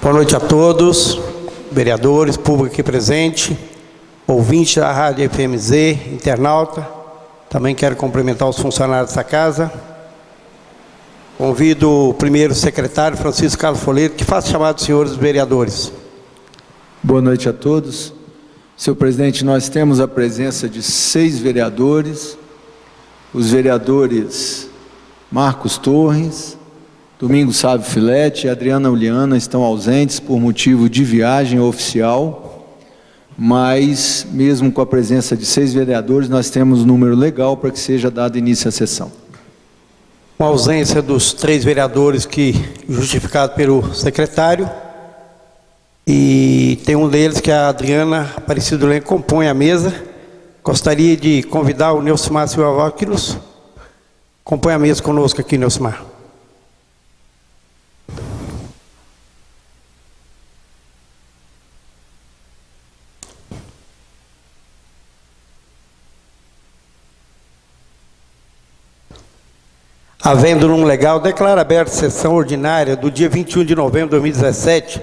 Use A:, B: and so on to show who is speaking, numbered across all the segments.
A: Boa noite a todos, vereadores, público aqui presente, ouvintes da Rádio FMZ, internauta. Também quero cumprimentar os funcionários dessa casa. Convido o primeiro secretário, Francisco Carlos Folheiro, que faça chamado dos senhores vereadores.
B: Boa noite a todos. Senhor presidente, nós temos a presença de 6 vereadores. Os vereadores Marcos Torres, Domingos Sávio Filete e Adriana Uliana estão ausentes por motivo de viagem oficial, mas mesmo com a presença de 6 vereadores, nós temos um número legal para que seja dado início à sessão.
A: Com a ausência dos 3 vereadores que justificado pelo secretário, e tem um deles que é a Adriana Aparecido Leme, compõe a mesa. Gostaria de convidar o Neucimar Silva Váquilos, compõe a mesa conosco aqui, Neucimar. Havendo número legal, declara aberta a sessão ordinária do dia 21 de novembro de 2017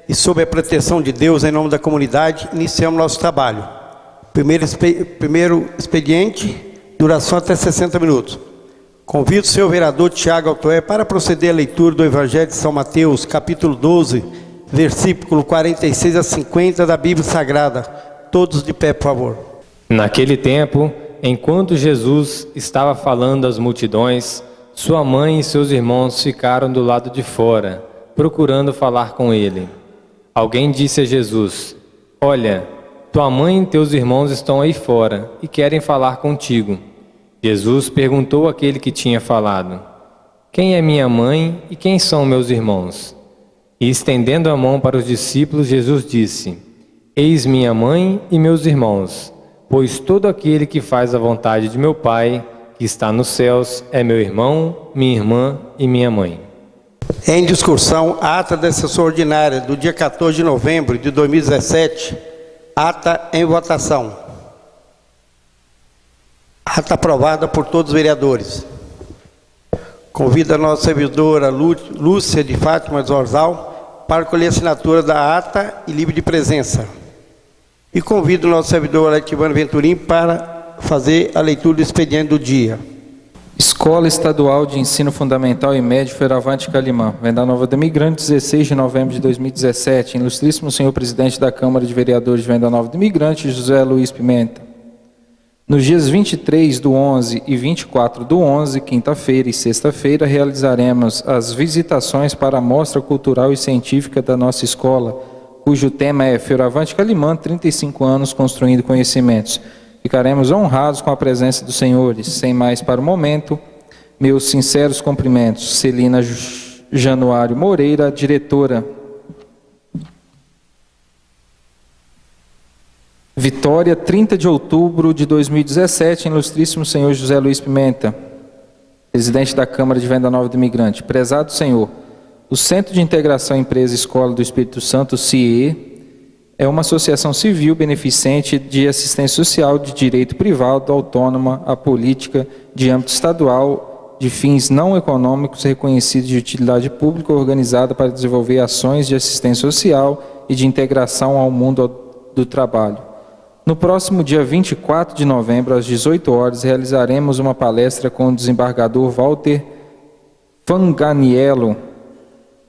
A: e sob a proteção de Deus, em nome da comunidade, iniciamos nosso trabalho. Primeiro expediente, duração até 60 minutos. Convido o senhor vereador Tiago Altoé para proceder à leitura do Evangelho de São Mateus, capítulo 12, versículo 46 a 50 da Bíblia Sagrada. Todos de pé, por favor.
C: Naquele tempo, enquanto Jesus estava falando às multidões, sua mãe e seus irmãos ficaram do lado de fora, procurando falar com ele. Alguém disse a Jesus: "Olha, tua mãe e teus irmãos estão aí fora e querem falar contigo." Jesus perguntou àquele que tinha falado: "Quem é minha mãe e quem são meus irmãos?" E estendendo a mão para os discípulos, Jesus disse: "Eis minha mãe e meus irmãos, pois todo aquele que faz a vontade de meu Pai, que está nos céus, é meu irmão, minha irmã e minha mãe."
A: Em discussão, a ata da sessão ordinária do dia 14 de novembro de 2017, ata em votação. Ata aprovada por todos os vereadores. Convido a nossa servidora Lúcia de Fátima Zorzal para colher a assinatura da ata e livre de presença. E convido o nosso servidor Aletivano Venturim para fazer a leitura do expediente do dia.
D: Escola Estadual de Ensino Fundamental e Médio Fioravante Calimã, Venda Nova do Imigrante, 16 de novembro de 2017. Ilustríssimo senhor presidente da Câmara de Vereadores de Venda Nova do Imigrante, José Luiz Pimenta. Nos dias 23 do 11 e 24 do 11, quinta-feira e sexta-feira, realizaremos as visitações para a Mostra Cultural e Científica da nossa escola, cujo tema é Fioravante Calimã, 35 anos construindo conhecimentos. Ficaremos honrados com a presença dos senhores. Sem mais para o momento, meus sinceros cumprimentos. Celina Januário Moreira, diretora. Vitória, 30 de outubro de 2017, ilustríssimo senhor José Luiz Pimenta, presidente da Câmara de Venda Nova do Imigrante. Prezado senhor, o Centro de Integração Empresa Escola do Espírito Santo, CIE, é uma associação civil beneficente de assistência social de direito privado, autônoma, apolítica, de âmbito estadual, de fins não econômicos reconhecidos de utilidade pública, organizada para desenvolver ações de assistência social e de integração ao mundo do trabalho. No próximo dia 24 de novembro, às 18 horas, realizaremos uma palestra com o desembargador Walter Fanganiello,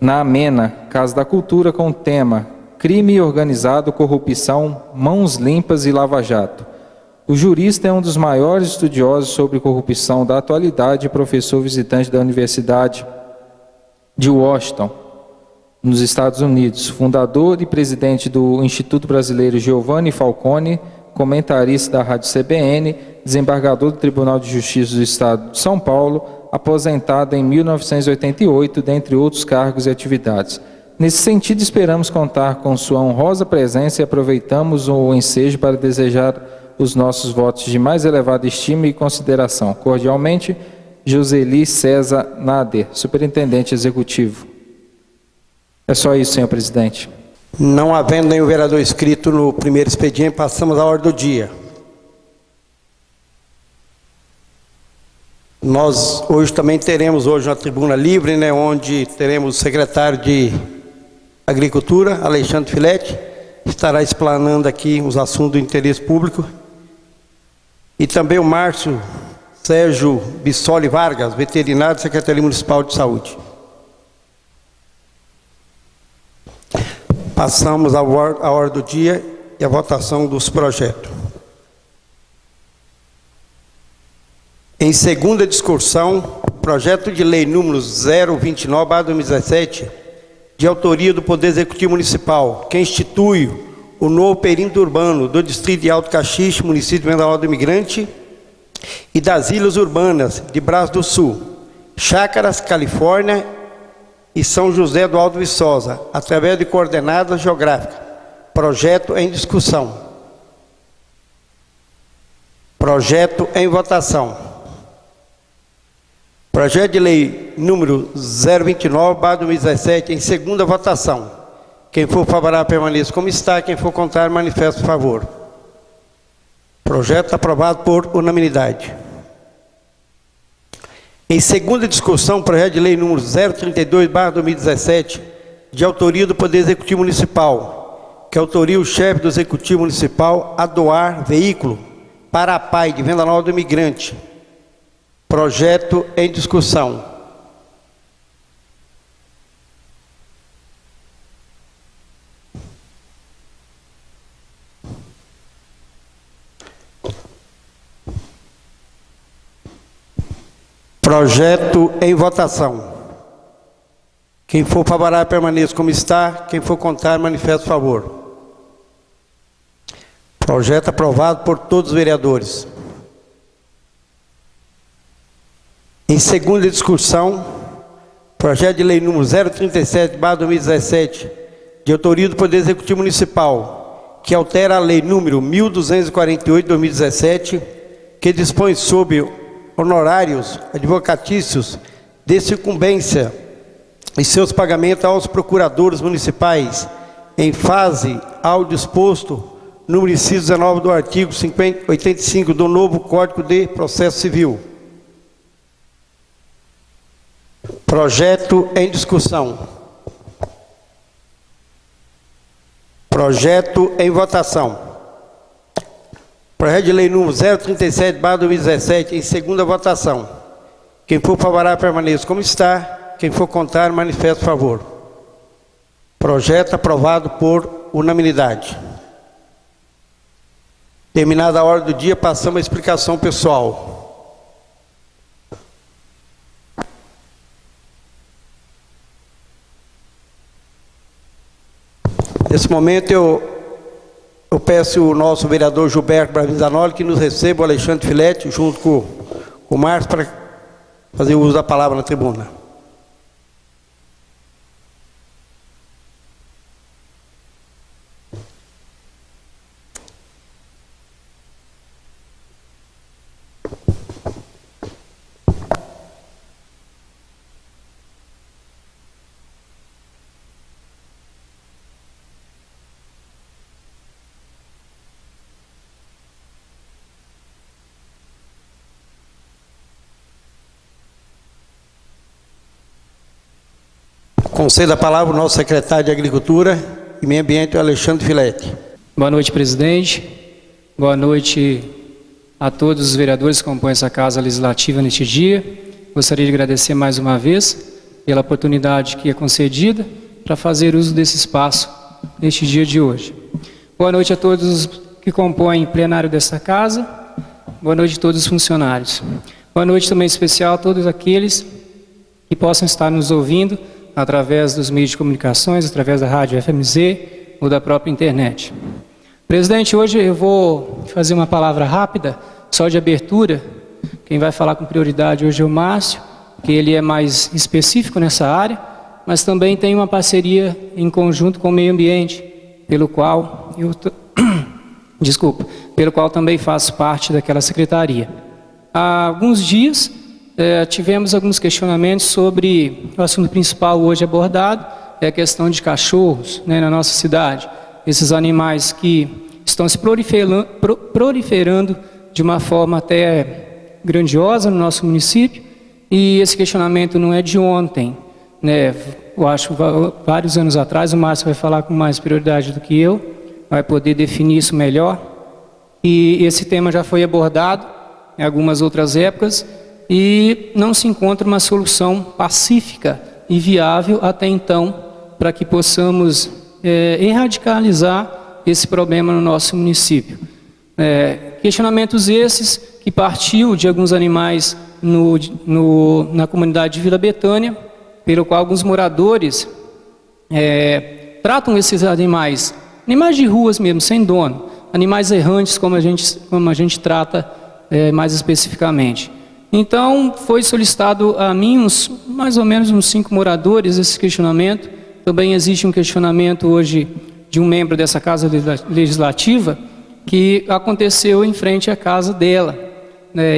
D: na Amena, Casa da Cultura, com o tema Crime Organizado, Corrupção, Mãos Limpas e Lava Jato. O jurista é um dos maiores estudiosos sobre corrupção da atualidade e professor visitante da Universidade de Washington, nos Estados Unidos. Fundador e presidente do Instituto Brasileiro Giovanni Falcone, comentarista da Rádio CBN, desembargador do Tribunal de Justiça do Estado de São Paulo, aposentado em 1988, dentre outros cargos e atividades. Nesse sentido, esperamos contar com sua honrosa presença e aproveitamos o ensejo para desejar os nossos votos de mais elevada estima e consideração. Cordialmente, Joseli César Nader, Superintendente Executivo. É só isso, senhor presidente.
A: Não havendo nenhum vereador inscrito no primeiro expediente, passamos à ordem do dia. Nós hoje também teremos uma tribuna livre, onde teremos o secretário de Agricultura, Alexandre Filete, estará explanando aqui os assuntos do interesse público. E também o Márcio Sérgio Bissoli Vargas, veterinário da Secretaria Municipal de Saúde. Passamos à hora do dia e a votação dos projetos. Em segunda discussão, projeto de lei número 029/2017, de autoria do Poder Executivo Municipal, que institui o novo perímetro urbano do Distrito de Alto Caxixe, município de Vendaval do Imigrante, e das ilhas urbanas de Brás do Sul, Chácaras, Califórnia e São José do Alto Viçosa, através de coordenadas geográficas. Projeto em discussão. Projeto em votação. Projeto de lei número 029/2017, em segunda votação. Quem for favorável, permaneça como está. Quem for contrário, manifeste favor. Projeto aprovado por unanimidade. Em segunda discussão, projeto de lei número 032/2017, de autoria do Poder Executivo Municipal, que autoria o chefe do Executivo Municipal a doar veículo para a PAI de Venda Nova do Imigrante. Projeto em discussão. Projeto em votação. Quem for favorável, permaneça como está. Quem for contrário, manifeste favor. Projeto aprovado por todos os vereadores. Em segunda discussão, projeto de lei número 037/2017, de autoria do Poder Executivo Municipal, que altera a lei número 1248/2017, que dispõe sobre honorários advocatícios de sucumbência e seus pagamentos aos procuradores municipais, em face ao disposto no inciso 19 do artigo 85 do novo Código de Processo Civil. Projeto em discussão. Projeto em votação. Projeto de lei número 037/2017, em segunda votação. Quem for favorável, permaneça como está. Quem for contrário, manifeste favor. Projeto aprovado por unanimidade. Terminada a ordem do dia, passamos à explicação pessoal. Nesse momento eu peço o nosso vereador Gilberto Bravinzanoli que nos receba o Alexandre Filete, junto com o Márcio, para fazer uso da palavra na tribuna. Concedo a palavra ao nosso secretário de Agricultura e Meio Ambiente, Alexandre Filete.
E: Boa noite, presidente. Boa noite a todos os vereadores que compõem essa Casa Legislativa neste dia. Gostaria de agradecer mais uma vez pela oportunidade que é concedida para fazer uso desse espaço neste dia de hoje. Boa noite a todos que compõem o plenário desta Casa. Boa noite a todos os funcionários. Boa noite também especial a todos aqueles que possam estar nos ouvindo através dos meios de comunicações, através da rádio FMZ ou da própria internet. Presidente, hoje eu vou fazer uma palavra rápida, só de abertura. Quem vai falar com prioridade hoje é o Márcio, que ele é mais específico nessa área, mas também tem uma parceria em conjunto com o meio ambiente, pelo qual pelo qual também faço parte daquela secretaria. Há alguns dias tivemos alguns questionamentos sobre o assunto principal hoje abordado, é a questão de cachorros, na nossa cidade. Esses animais que estão se proliferando de uma forma até grandiosa no nosso município, e esse questionamento não é de ontem, eu acho, vários anos atrás. O Márcio vai falar com mais prioridade do que eu, vai poder definir isso melhor. E esse tema já foi abordado em algumas outras épocas e não se encontra uma solução pacífica e viável até então para que possamos erradicalizar esse problema no nosso município. Questionamentos esses que partiu de alguns animais na comunidade de Vila Betânia, pelo qual alguns moradores tratam esses animais de ruas mesmo, sem dono, animais errantes, como a gente trata mais especificamente. Então, foi solicitado a mim, mais ou menos uns 5 moradores, esse questionamento. Também existe um questionamento hoje de um membro dessa Casa Legislativa, que aconteceu em frente à casa dela.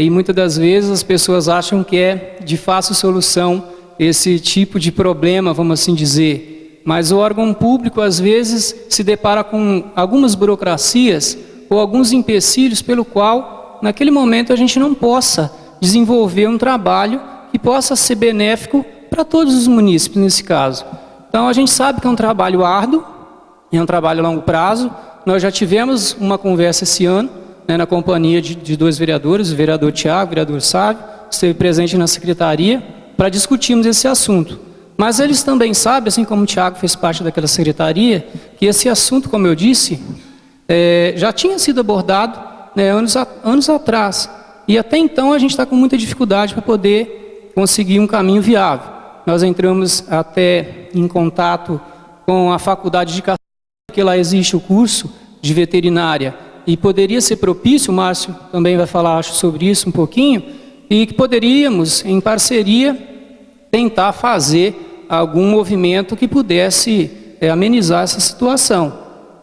E: E muitas das vezes as pessoas acham que é de fácil solução esse tipo de problema, vamos assim dizer. Mas o órgão público, às vezes, se depara com algumas burocracias ou alguns empecilhos pelo qual, naquele momento, a gente não possa desenvolver um trabalho que possa ser benéfico para todos os munícipes, nesse caso. Então, a gente sabe que é um trabalho árduo, é um trabalho a longo prazo. Nós já tivemos uma conversa esse ano, na companhia de 2 vereadores, o vereador Tiago, o vereador Sávio, esteve presente na secretaria para discutirmos esse assunto. Mas eles também sabem, assim como o Tiago fez parte daquela secretaria, que esse assunto, como eu disse, já tinha sido abordado anos atrás. E até então a gente está com muita dificuldade para poder conseguir um caminho viável. Nós entramos até em contato com a Faculdade de Caçadores, porque lá existe o curso de veterinária e poderia ser propício, o Márcio também vai falar, acho, sobre isso um pouquinho, e que poderíamos, em parceria, tentar fazer algum movimento que pudesse amenizar essa situação.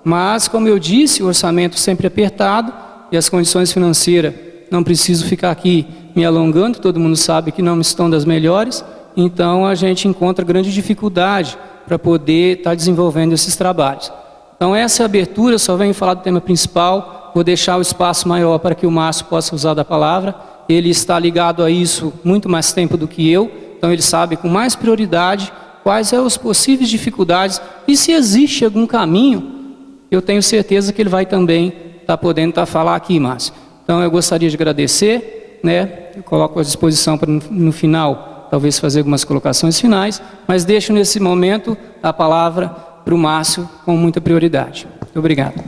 E: Mas, como eu disse, o orçamento sempre apertado e as condições financeiras, não preciso ficar aqui me alongando, todo mundo sabe que não estão das melhores, então a gente encontra grande dificuldade para poder estar desenvolvendo esses trabalhos. Então essa abertura, só venho falar do tema principal, vou deixar o espaço maior para que o Márcio possa usar da palavra. Ele está ligado a isso muito mais tempo do que eu, então ele sabe com mais prioridade quais são as possíveis dificuldades e se existe algum caminho, eu tenho certeza que ele vai também estar podendo falar aqui, Márcio. Então eu gostaria de agradecer, eu coloco à disposição para no final talvez fazer algumas colocações finais, mas deixo nesse momento a palavra para o Márcio com muita prioridade. Muito obrigado.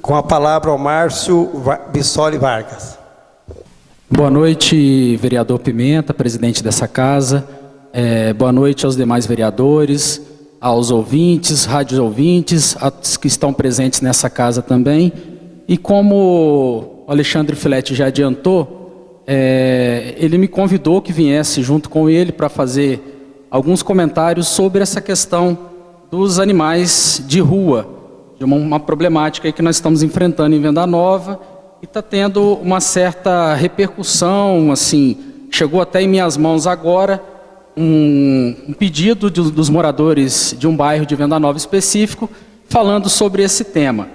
A: Com a palavra ao Márcio Bissoli Vargas.
F: Boa noite, vereador Pimenta, presidente dessa casa. Boa noite aos demais vereadores, aos ouvintes, rádios ouvintes, aos que estão presentes nessa casa também. E como o Alexandre Filete já adiantou, ele me convidou que viesse junto com ele para fazer alguns comentários sobre essa questão dos animais de rua, de uma problemática aí que nós estamos enfrentando em Venda Nova e está tendo uma certa repercussão, assim, chegou até em minhas mãos agora um pedido dos moradores de um bairro de Venda Nova específico falando sobre esse tema.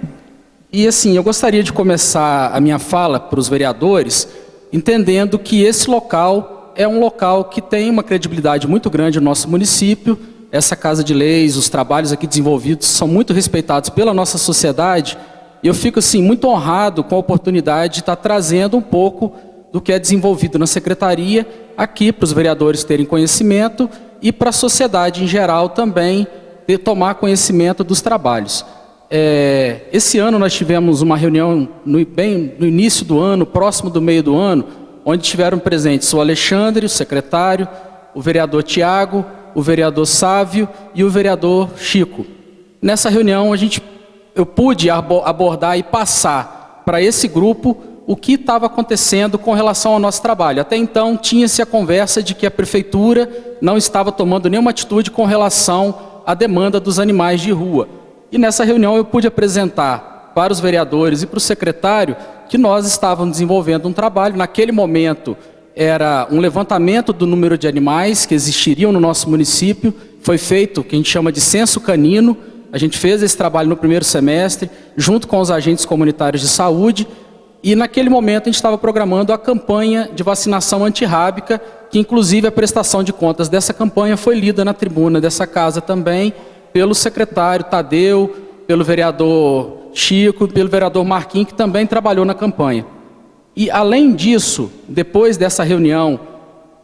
F: E assim, eu gostaria de começar a minha fala para os vereadores entendendo que esse local é um local que tem uma credibilidade muito grande no nosso município. Essa Casa de Leis, os trabalhos aqui desenvolvidos são muito respeitados pela nossa sociedade e eu fico assim muito honrado com a oportunidade de estar trazendo um pouco do que é desenvolvido na secretaria aqui para os vereadores terem conhecimento e para a sociedade em geral também tomar conhecimento dos trabalhos. Esse ano nós tivemos uma reunião bem no início do ano, próximo do meio do ano, onde tiveram presentes o Alexandre, o secretário, o vereador Tiago, o vereador Sávio e o vereador Chico. Nessa reunião eu pude abordar e passar para esse grupo o que estava acontecendo com relação ao nosso trabalho. Até então tinha-se a conversa de que a prefeitura não estava tomando nenhuma atitude com relação à demanda dos animais de rua. E nessa reunião eu pude apresentar para os vereadores e para o secretário que nós estávamos desenvolvendo um trabalho. Naquele momento era um levantamento do número de animais que existiriam no nosso município. Foi feito o que a gente chama de censo canino. A gente fez esse trabalho no primeiro semestre, junto com os agentes comunitários de saúde. e naquele momento a gente estava programando a campanha de vacinação antirrábica, que inclusive a prestação de contas dessa campanha foi lida na tribuna dessa casa também, pelo secretário Tadeu, pelo vereador Chico, pelo vereador Marquinhos, que também trabalhou na campanha. E além disso, depois dessa reunião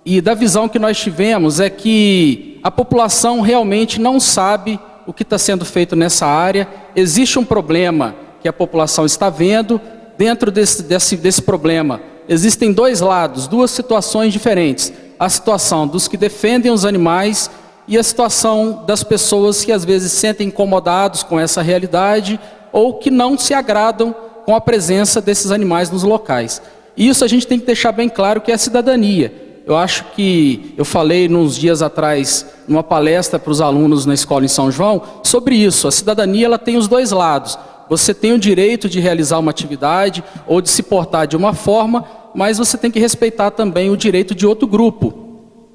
F: e da visão que nós tivemos, é que a população realmente não sabe o que está sendo feito nessa área. Existe um problema que a população está vendo. Dentro desse problema, existem dois lados, duas situações diferentes. A situação dos que defendem os animais e a situação das pessoas que às vezes se sentem incomodados com essa realidade ou que não se agradam com a presença desses animais nos locais. Isso a gente tem que deixar bem claro que é a cidadania. Eu acho que eu falei uns dias atrás, numa palestra para os alunos na escola em São João, sobre isso. A cidadania ela tem os dois lados. Você tem o direito de realizar uma atividade ou de se portar de uma forma, mas você tem que respeitar também o direito de outro grupo.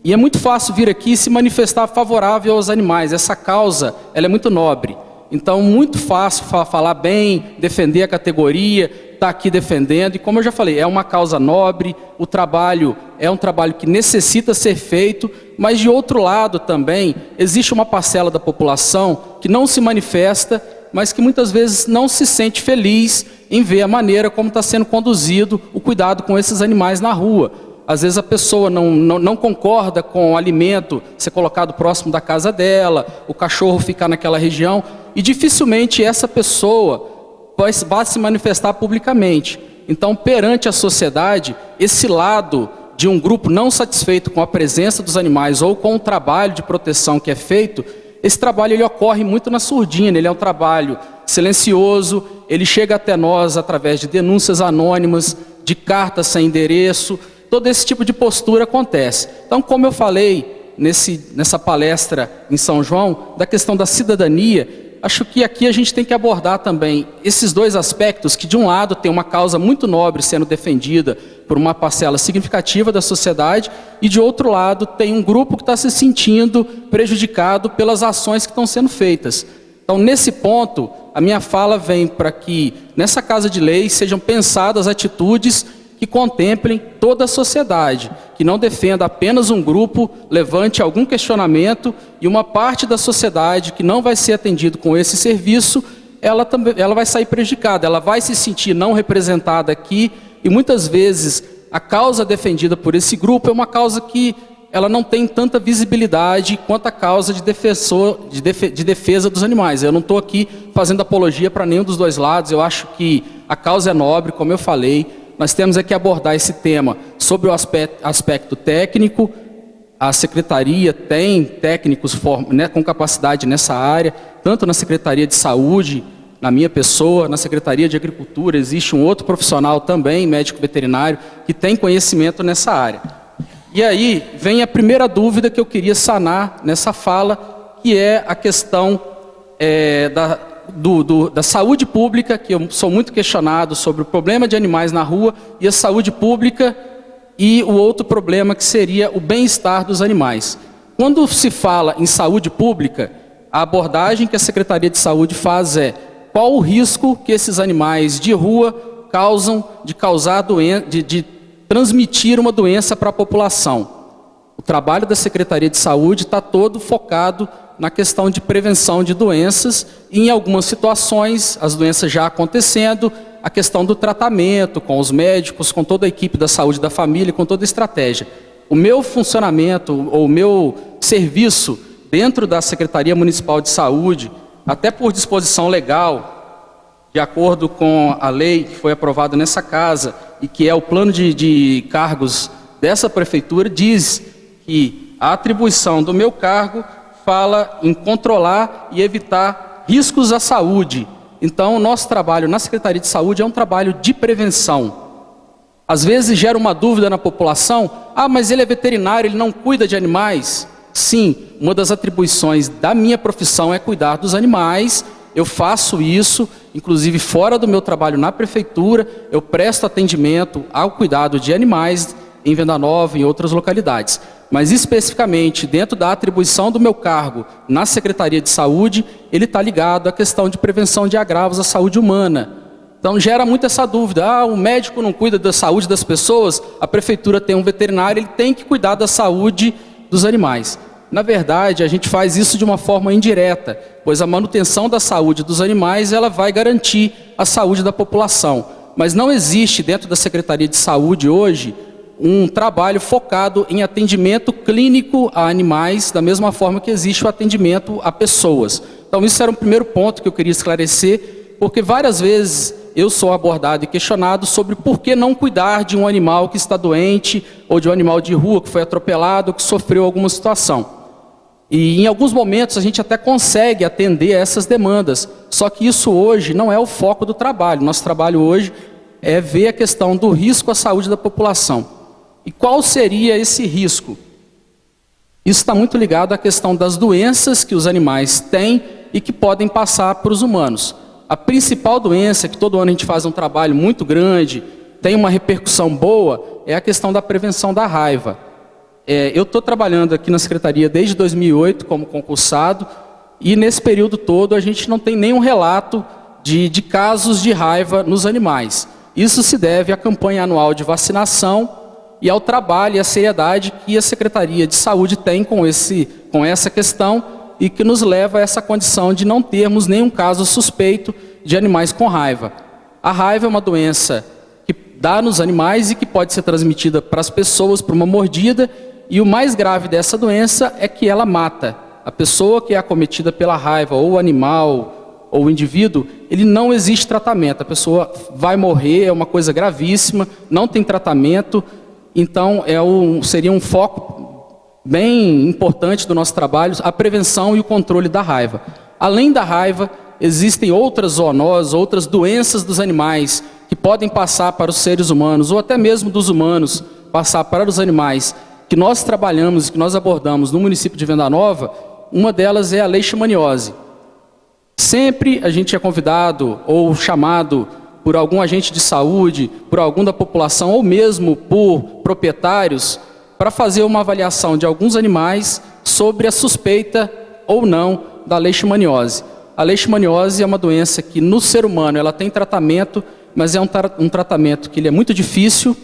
F: E é muito fácil vir aqui e se manifestar favorável aos animais. Essa causa ela é muito nobre. Então, muito fácil falar bem, defender a categoria, estar aqui defendendo. E como eu já falei, é uma causa nobre, o trabalho é um trabalho que necessita ser feito, mas de outro lado também, existe uma parcela da população que não se manifesta, mas que muitas vezes não se sente feliz em ver a maneira como está sendo conduzido o cuidado com esses animais na rua. Às vezes a pessoa não concorda com o alimento ser colocado próximo da casa dela, o cachorro ficar naquela região, e dificilmente essa pessoa vai se manifestar publicamente. Então, perante a sociedade, esse lado de um grupo não satisfeito com a presença dos animais ou com o trabalho de proteção que é feito, esse trabalho ele ocorre muito na surdina, ele é um trabalho silencioso, ele chega até nós através de denúncias anônimas, de cartas sem endereço, todo esse tipo de postura acontece. Então, como eu falei nessa palestra em São João, da questão da cidadania, acho que aqui a gente tem que abordar também esses dois aspectos, que de um lado tem uma causa muito nobre sendo defendida por uma parcela significativa da sociedade, e de outro lado tem um grupo que está se sentindo prejudicado pelas ações que estão sendo feitas. Então, nesse ponto, a minha fala vem para que nessa Casa de Lei sejam pensadas atitudes que contemplem toda a sociedade, que não defenda apenas um grupo, levante algum questionamento, e uma parte da sociedade que não vai ser atendido com esse serviço, ela vai sair prejudicada, ela vai se sentir não representada aqui, e muitas vezes a causa defendida por esse grupo é uma causa que ela não tem tanta visibilidade quanto a causa de defesa dos animais. Eu não estou aqui fazendo apologia para nenhum dos dois lados, eu acho que a causa é nobre, como eu falei. Nós temos aqui abordar esse tema sobre o aspecto técnico. A Secretaria tem técnicos com capacidade nessa área, tanto na Secretaria de Saúde, na minha pessoa, na Secretaria de Agricultura, existe um outro profissional também, médico veterinário, que tem conhecimento nessa área. E aí vem a primeira dúvida que eu queria sanar nessa fala, que é a questão da saúde pública, que eu sou muito questionado sobre o problema de animais na rua, e a saúde pública, e o outro problema que seria o bem-estar dos animais. Quando se fala em saúde pública, a abordagem que a Secretaria de Saúde faz é qual o risco que esses animais de rua causam de transmitir uma doença para a população. O trabalho da Secretaria de Saúde está todo focado na questão de prevenção de doenças, e em algumas situações, as doenças já acontecendo, a questão do tratamento com os médicos, com toda a equipe da saúde da família, com toda a estratégia. O meu funcionamento, ou o meu serviço dentro da Secretaria Municipal de Saúde, até por disposição legal, de acordo com a lei que foi aprovada nessa casa, e que é o plano de cargos dessa prefeitura, diz que a atribuição do meu cargo fala em controlar e evitar riscos à saúde. Então, o nosso trabalho na Secretaria de Saúde é um trabalho de prevenção. Às vezes gera uma dúvida na população: ah, mas ele é veterinário, ele não cuida de animais? Sim, uma das atribuições da minha profissão é cuidar dos animais. Eu faço isso, inclusive fora do meu trabalho na prefeitura, eu presto atendimento ao cuidado de animais em Venda Nova e em outras localidades. Mas especificamente dentro da atribuição do meu cargo na Secretaria de Saúde, ele está ligado à questão de prevenção de agravos à saúde humana. Então gera muito essa dúvida, o médico não cuida da saúde das pessoas, a prefeitura tem um veterinário, ele tem que cuidar da saúde dos animais. Na verdade, a gente faz isso de uma forma indireta, pois a manutenção da saúde dos animais, ela vai garantir a saúde da população. Mas não existe dentro da Secretaria de Saúde hoje um trabalho focado em atendimento clínico a animais, da mesma forma que existe o atendimento a pessoas. Então isso era o primeiro ponto que eu queria esclarecer, porque várias vezes eu sou abordado e questionado sobre por que não cuidar de um animal que está doente, ou de um animal de rua que foi atropelado, que sofreu alguma situação. E em alguns momentos a gente até consegue atender essas demandas, só que isso hoje não é o foco do trabalho. Nosso trabalho hoje é ver a questão do risco à saúde da população. E qual seria esse risco? Isso está muito ligado à questão das doenças que os animais têm e que podem passar para os humanos. A principal doença, que todo ano a gente faz um trabalho muito grande, tem uma repercussão boa, é a questão da prevenção da raiva. Eu estou trabalhando aqui na Secretaria desde 2008 como concursado, e nesse período todo a gente não tem nenhum relato de casos de raiva nos animais. Isso se deve à campanha anual de vacinação e ao trabalho e à seriedade que a Secretaria de Saúde tem com essa questão e que nos leva a essa condição de não termos nenhum caso suspeito de animais com raiva. A raiva é uma doença que dá nos animais e que pode ser transmitida para as pessoas por uma mordida, e o mais grave dessa doença é que ela mata. A pessoa que é acometida pela raiva, ou o animal, ou o indivíduo, ele não existe tratamento, a pessoa vai morrer, é uma coisa gravíssima, não tem tratamento. Então, seria um foco bem importante do nosso trabalho, a prevenção e o controle da raiva. Além da raiva, existem outras zoonoses, outras doenças dos animais que podem passar para os seres humanos, ou até mesmo dos humanos passar para os animais, que nós trabalhamos, que nós abordamos no município de Venda Nova. Uma delas é a leishmaniose. Sempre a gente é convidado ou chamado por algum agente de saúde, por algum da população, ou mesmo por proprietários, para fazer uma avaliação de alguns animais sobre a suspeita ou não da leishmaniose. A leishmaniose é uma doença que no ser humano ela tem tratamento, mas é um tratamento que ele é muito difícil.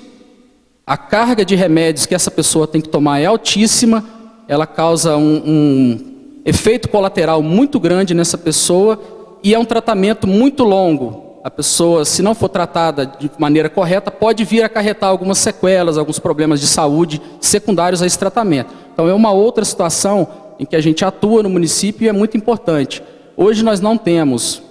F: A carga de remédios que essa pessoa tem que tomar é altíssima, ela causa um efeito colateral muito grande nessa pessoa, e é um tratamento muito longo. A pessoa, se não for tratada de maneira correta, pode vir a acarretar algumas sequelas, alguns problemas de saúde secundários a esse tratamento. Então é uma outra situação em que a gente atua no município e é muito importante. Hoje nós não temos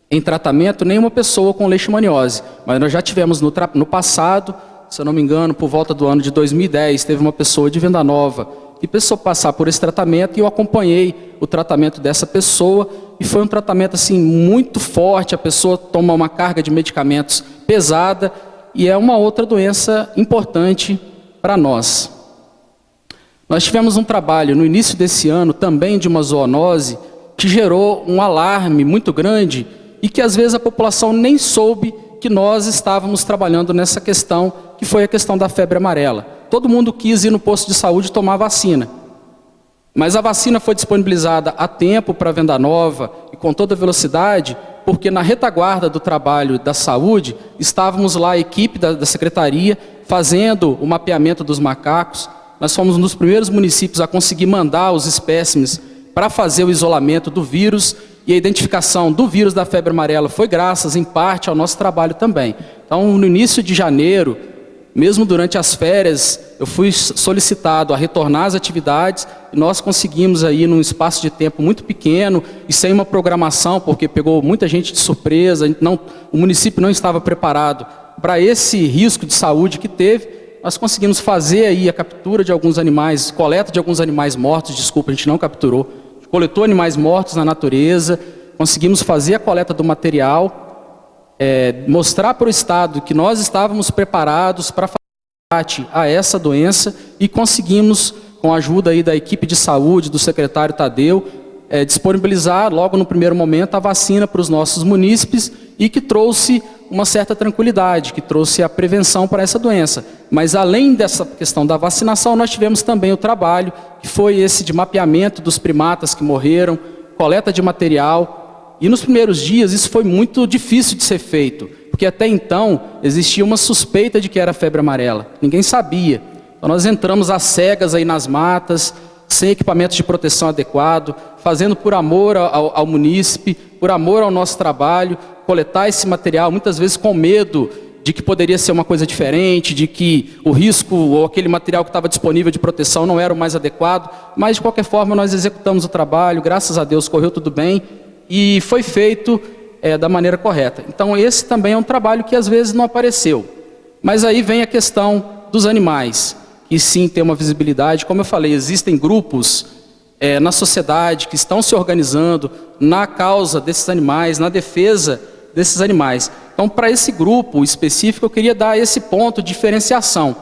F: em tratamento nenhuma pessoa com leishmaniose, mas nós já tivemos no passado, se eu não me engano, por volta do ano de 2010, teve uma pessoa de Venda Nova que precisou passar por esse tratamento, e eu acompanhei o tratamento dessa pessoa, e foi um tratamento assim muito forte. A pessoa toma uma carga de medicamentos pesada, e é uma outra doença importante para nós. Nós tivemos um trabalho no início desse ano também de uma zoonose que gerou um alarme muito grande, e que às vezes a população nem soube que nós estávamos trabalhando nessa questão, que foi a questão da febre amarela. Todo mundo quis ir no posto de saúde tomar vacina, mas a vacina foi disponibilizada a tempo para Venda Nova e com toda velocidade, porque na retaguarda do trabalho da saúde, estávamos lá, a equipe da secretaria, fazendo o mapeamento dos macacos. Nós fomos um dos primeiros municípios a conseguir mandar os espécimes para fazer o isolamento do vírus, e a identificação do vírus da febre amarela foi graças, em parte, ao nosso trabalho também. Então, no início de janeiro, mesmo durante as férias, eu fui solicitado a retornar às atividades, e nós conseguimos aí, num espaço de tempo muito pequeno, e sem uma programação, porque pegou muita gente de surpresa, o município não estava preparado para esse risco de saúde que teve. Nós conseguimos fazer aí a captura de alguns animais, coleta de alguns animais mortos, desculpa, a gente não capturou, coletou animais mortos na natureza, conseguimos fazer a coleta do material, mostrar para o Estado que nós estávamos preparados para fazer combate a essa doença, e conseguimos, com a ajuda aí da equipe de saúde, do secretário Tadeu, disponibilizar logo no primeiro momento a vacina para os nossos munícipes, e que trouxe uma certa tranquilidade, que trouxe a prevenção para essa doença. Mas além dessa questão da vacinação, nós tivemos também o trabalho, que foi esse de mapeamento dos primatas que morreram, coleta de material, E nos primeiros dias isso foi muito difícil de ser feito, porque até então existia uma suspeita de que era febre amarela, ninguém sabia. Então nós entramos às cegas aí nas matas, sem equipamentos de proteção adequado, fazendo por amor ao munícipe, por amor ao nosso trabalho, coletar esse material, muitas vezes com medo de que poderia ser uma coisa diferente, de que o risco ou aquele material que estava disponível de proteção não era o mais adequado, mas de qualquer forma nós executamos o trabalho, graças a Deus correu tudo bem e foi feito da maneira correta. Então esse também é um trabalho que às vezes não apareceu. Mas aí vem a questão dos animais, que sim tem uma visibilidade. Como eu falei, existem grupos na sociedade que estão se organizando na causa desses animais, na defesa desses animais. Então, para esse grupo específico, eu queria dar esse ponto de diferenciação.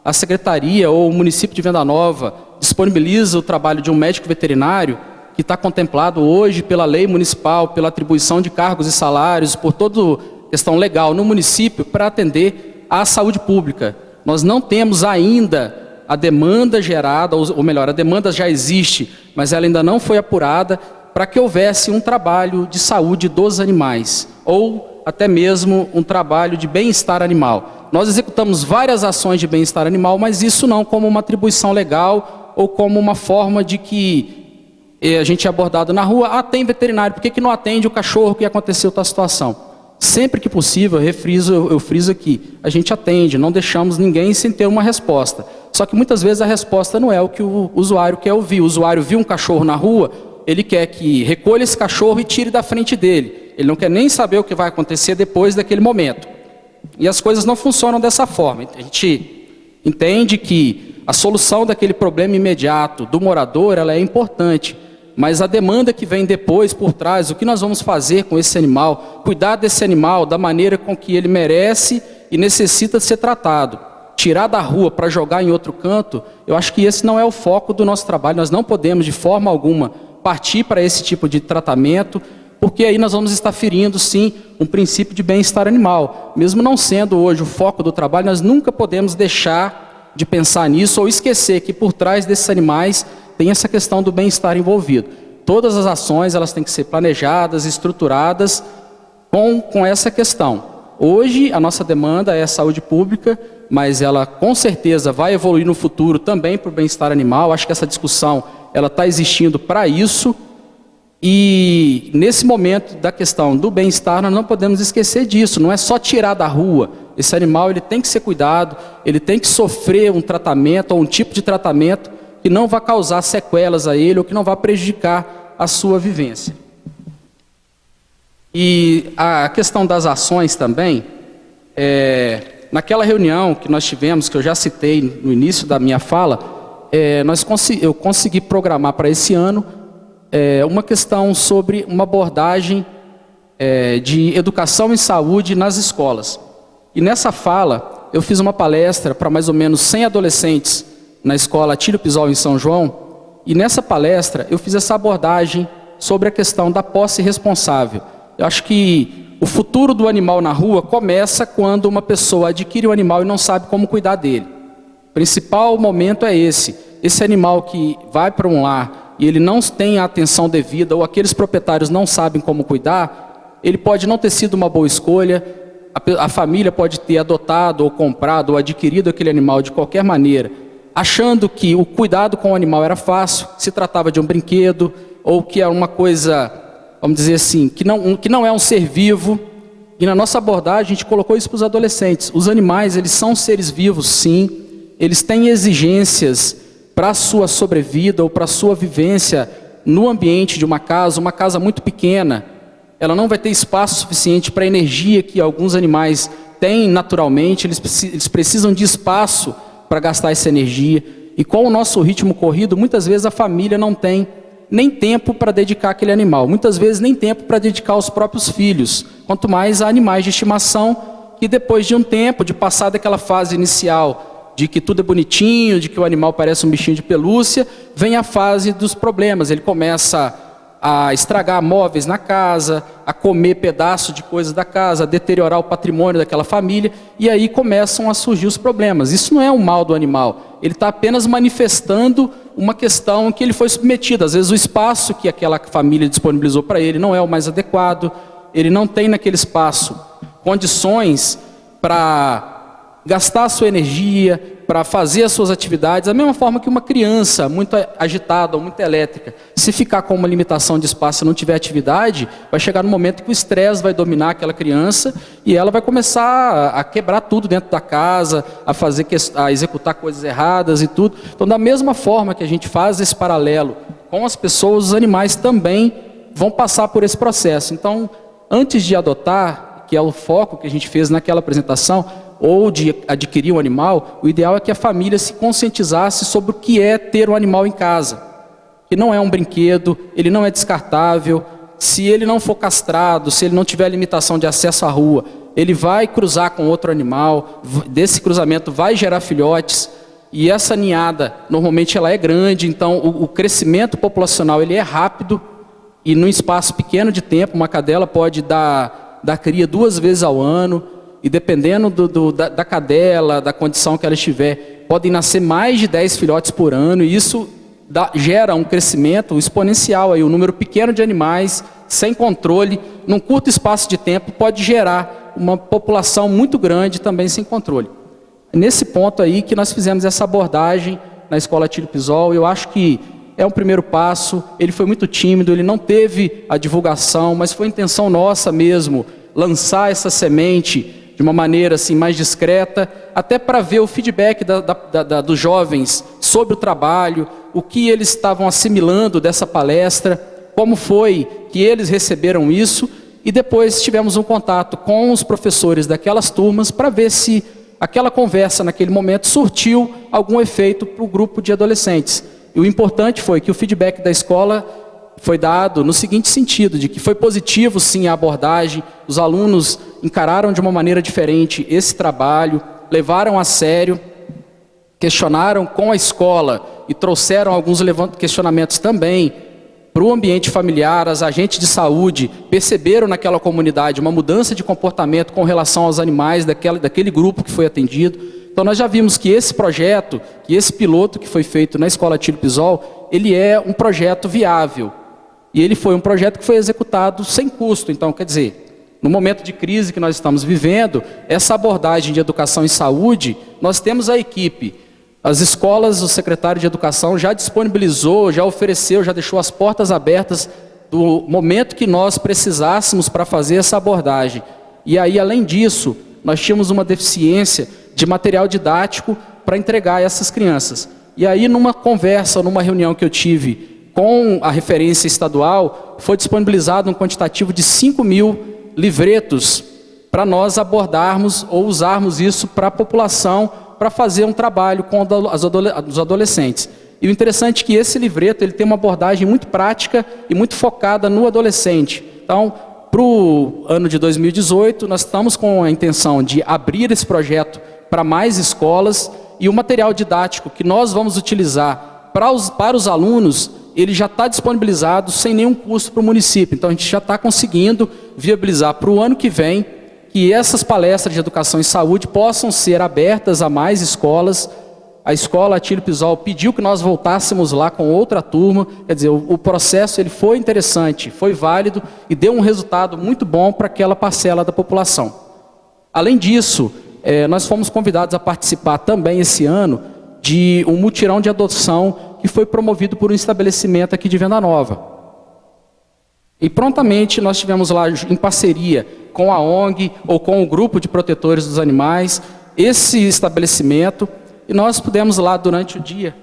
F: A Secretaria ou o município de Venda Nova disponibiliza o trabalho de um médico veterinário que está contemplado hoje pela lei municipal, pela atribuição de cargos e salários, por toda questão legal no município para atender à saúde pública. Nós não temos ainda a demanda gerada, ou melhor, a demanda já existe, mas ela ainda não foi apurada para que houvesse um trabalho de saúde dos animais, ou até mesmo um trabalho de bem-estar animal. Nós executamos várias ações de bem-estar animal, mas isso não como uma atribuição legal ou como uma forma de que a gente é abordado na rua, tem veterinário, por que não atende o cachorro que aconteceu tal situação? Sempre que possível, eu friso aqui, a gente atende, não deixamos ninguém sem ter uma resposta. Só que muitas vezes a resposta não é o que o usuário quer ouvir. O usuário viu um cachorro na rua, ele quer que recolha esse cachorro e tire da frente dele. Ele não quer nem saber o que vai acontecer depois daquele momento. E as coisas não funcionam dessa forma. A gente entende que a solução daquele problema imediato do morador, ela é importante. Mas a demanda que vem depois, por trás, o que nós vamos fazer com esse animal, cuidar desse animal da maneira com que ele merece e necessita ser tratado. Tirar da rua para jogar em outro canto, eu acho que esse não é o foco do nosso trabalho. Nós não podemos, de forma alguma, partir para esse tipo de tratamento, porque aí nós vamos estar ferindo, sim, um princípio de bem-estar animal. Mesmo não sendo hoje o foco do trabalho, nós nunca podemos deixar de pensar nisso ou esquecer que por trás desses animais tem essa questão do bem-estar envolvido. Todas as ações elas têm que ser planejadas, estruturadas com essa questão. Hoje a nossa demanda é a saúde pública, mas ela com certeza vai evoluir no futuro também para o bem-estar animal. Acho que essa discussão ela está existindo para isso. E nesse momento da questão do bem-estar, nós não podemos esquecer disso. Não é só tirar da rua. Esse animal ele tem que ser cuidado, ele tem que sofrer um tratamento ou um tipo de tratamento que não vai causar sequelas a ele ou que não vai prejudicar a sua vivência. E a questão das ações também, naquela reunião que nós tivemos, que eu já citei no início da minha fala, eu consegui programar para esse ano uma questão sobre uma abordagem de educação em saúde nas escolas. E nessa fala, eu fiz uma palestra para mais ou menos 100 adolescentes na escola Atílio Pisol em São João, e nessa palestra eu fiz essa abordagem sobre a questão da posse responsável. Eu acho que o futuro do animal na rua começa quando uma pessoa adquire um animal e não sabe como cuidar dele. O principal momento é esse animal que vai para um lar e ele não tem a atenção devida, ou aqueles proprietários não sabem como cuidar, ele pode não ter sido uma boa escolha, a família pode ter adotado ou comprado ou adquirido aquele animal de qualquer maneira, achando que o cuidado com o animal era fácil, se tratava de um brinquedo, ou que é uma coisa, vamos dizer assim, que não é um ser vivo. E na nossa abordagem a gente colocou isso para os adolescentes. Os animais, eles são seres vivos, sim, eles têm exigências para a sua sobrevida ou para a sua vivência no ambiente de uma casa muito pequena. Ela não vai ter espaço suficiente para a energia que alguns animais têm naturalmente, eles precisam de espaço para gastar essa energia. E com o nosso ritmo corrido, muitas vezes a família não tem nem tempo para dedicar aquele animal, muitas vezes nem tempo para dedicar aos próprios filhos, quanto mais a animais de estimação, que depois de um tempo, de passar daquela fase inicial, de que tudo é bonitinho, de que o animal parece um bichinho de pelúcia, vem a fase dos problemas. Ele começa a estragar móveis na casa, a comer pedaço de coisas da casa, a deteriorar o patrimônio daquela família, e aí começam a surgir os problemas. Isso não é um mal do animal, ele está apenas manifestando uma questão que ele foi submetido. Às vezes o espaço que aquela família disponibilizou para ele não é o mais adequado, ele não tem naquele espaço condições para gastar a sua energia, para fazer as suas atividades, da mesma forma que uma criança muito agitada ou muito elétrica, se ficar com uma limitação de espaço e não tiver atividade, vai chegar no momento que o estresse vai dominar aquela criança e ela vai começar a quebrar tudo dentro da casa, a executar coisas erradas e tudo. Então, da mesma forma que a gente faz esse paralelo com as pessoas, os animais também vão passar por esse processo. Então, antes de adotar, que é o foco que a gente fez naquela apresentação, ou de adquirir um animal, o ideal é que a família se conscientizasse sobre o que é ter um animal em casa. Que não é um brinquedo, ele não é descartável, se ele não for castrado, se ele não tiver limitação de acesso à rua, ele vai cruzar com outro animal, desse cruzamento vai gerar filhotes, e essa ninhada, normalmente ela é grande, então o crescimento populacional ele é rápido, e num espaço pequeno de tempo, uma cadela pode dar cria 2 vezes ao ano, e dependendo da cadela, da condição que ela estiver, podem nascer mais de 10 filhotes por ano, e isso gera um crescimento exponencial. Aí, um número pequeno de animais, sem controle, num curto espaço de tempo, pode gerar uma população muito grande também sem controle. Nesse ponto aí que nós fizemos essa abordagem na Escola Atílio Pisol. Eu acho que é um primeiro passo, ele foi muito tímido, ele não teve a divulgação, mas foi intenção nossa mesmo, lançar essa semente de uma maneira assim, mais discreta, até para ver o feedback dos jovens sobre o trabalho, o que eles estavam assimilando dessa palestra, como foi que eles receberam isso, e depois tivemos um contato com os professores daquelas turmas para ver se aquela conversa naquele momento surtiu algum efeito para o grupo de adolescentes. E o importante foi que o feedback da escola foi dado no seguinte sentido, de que foi positivo sim a abordagem, os alunos encararam de uma maneira diferente esse trabalho, levaram a sério, questionaram com a escola e trouxeram alguns questionamentos também para o ambiente familiar. As agentes de saúde perceberam naquela comunidade uma mudança de comportamento com relação aos animais daquele grupo que foi atendido. Então nós já vimos que esse projeto, que esse piloto que foi feito na Escola Atílio Pisol, ele é um projeto viável. E ele foi um projeto que foi executado sem custo. Então, quer dizer, no momento de crise que nós estamos vivendo, essa abordagem de educação e saúde, nós temos a equipe. As escolas, o secretário de Educação já disponibilizou, já ofereceu, já deixou as portas abertas do momento que nós precisássemos para fazer essa abordagem. E aí, além disso, nós tínhamos uma deficiência de material didático para entregar a essas crianças. E aí, numa conversa, numa reunião que eu tive com a referência estadual, foi disponibilizado um quantitativo de 5.000 livretos para nós abordarmos ou usarmos isso para a população, para fazer um trabalho com os adolescentes. E o interessante é que esse livreto ele tem uma abordagem muito prática e muito focada no adolescente. Então, para o ano de 2018, nós estamos com a intenção de abrir esse projeto para mais escolas, e o material didático que nós vamos utilizar para os alunos, ele já está disponibilizado sem nenhum custo para o município. Então a gente já está conseguindo viabilizar para o ano que vem que essas palestras de educação e saúde possam ser abertas a mais escolas. A Escola Atílio Pisol pediu que nós voltássemos lá com outra turma. Quer dizer, o processo ele foi interessante, foi válido e deu um resultado muito bom para aquela parcela da população. Além disso, nós fomos convidados a participar também esse ano de um mutirão de adoção que foi promovido por um estabelecimento aqui de Venda Nova. E prontamente nós tivemos lá, em parceria com a ONG ou com o grupo de protetores dos animais, esse estabelecimento, e nós pudemos lá durante o dia.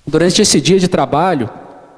F: Durante esse dia de trabalho,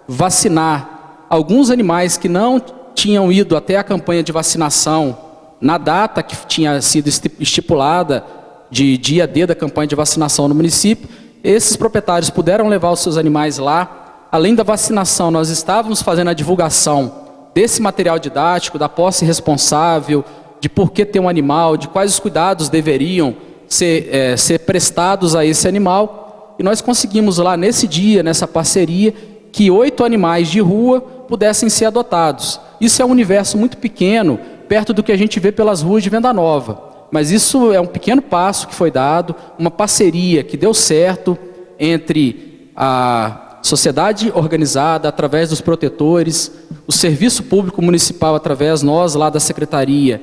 F: vacinar alguns animais que não tinham ido até a campanha de vacinação na data que tinha sido estipulada de dia D da campanha de vacinação no município. Esses proprietários puderam levar os seus animais lá. Além da vacinação, nós estávamos fazendo a divulgação desse material didático, da posse responsável, de por que ter um animal, de quais os cuidados deveriam ser prestados a esse animal. E nós conseguimos lá nesse dia, nessa parceria, que 8 animais de rua pudessem ser adotados. Isso é um universo muito pequeno, perto do que a gente vê pelas ruas de Venda Nova. mas isso é um pequeno passo que foi dado, uma parceria que deu certo entre a sociedade organizada, através dos protetores, o serviço público municipal, através nós lá da Secretaria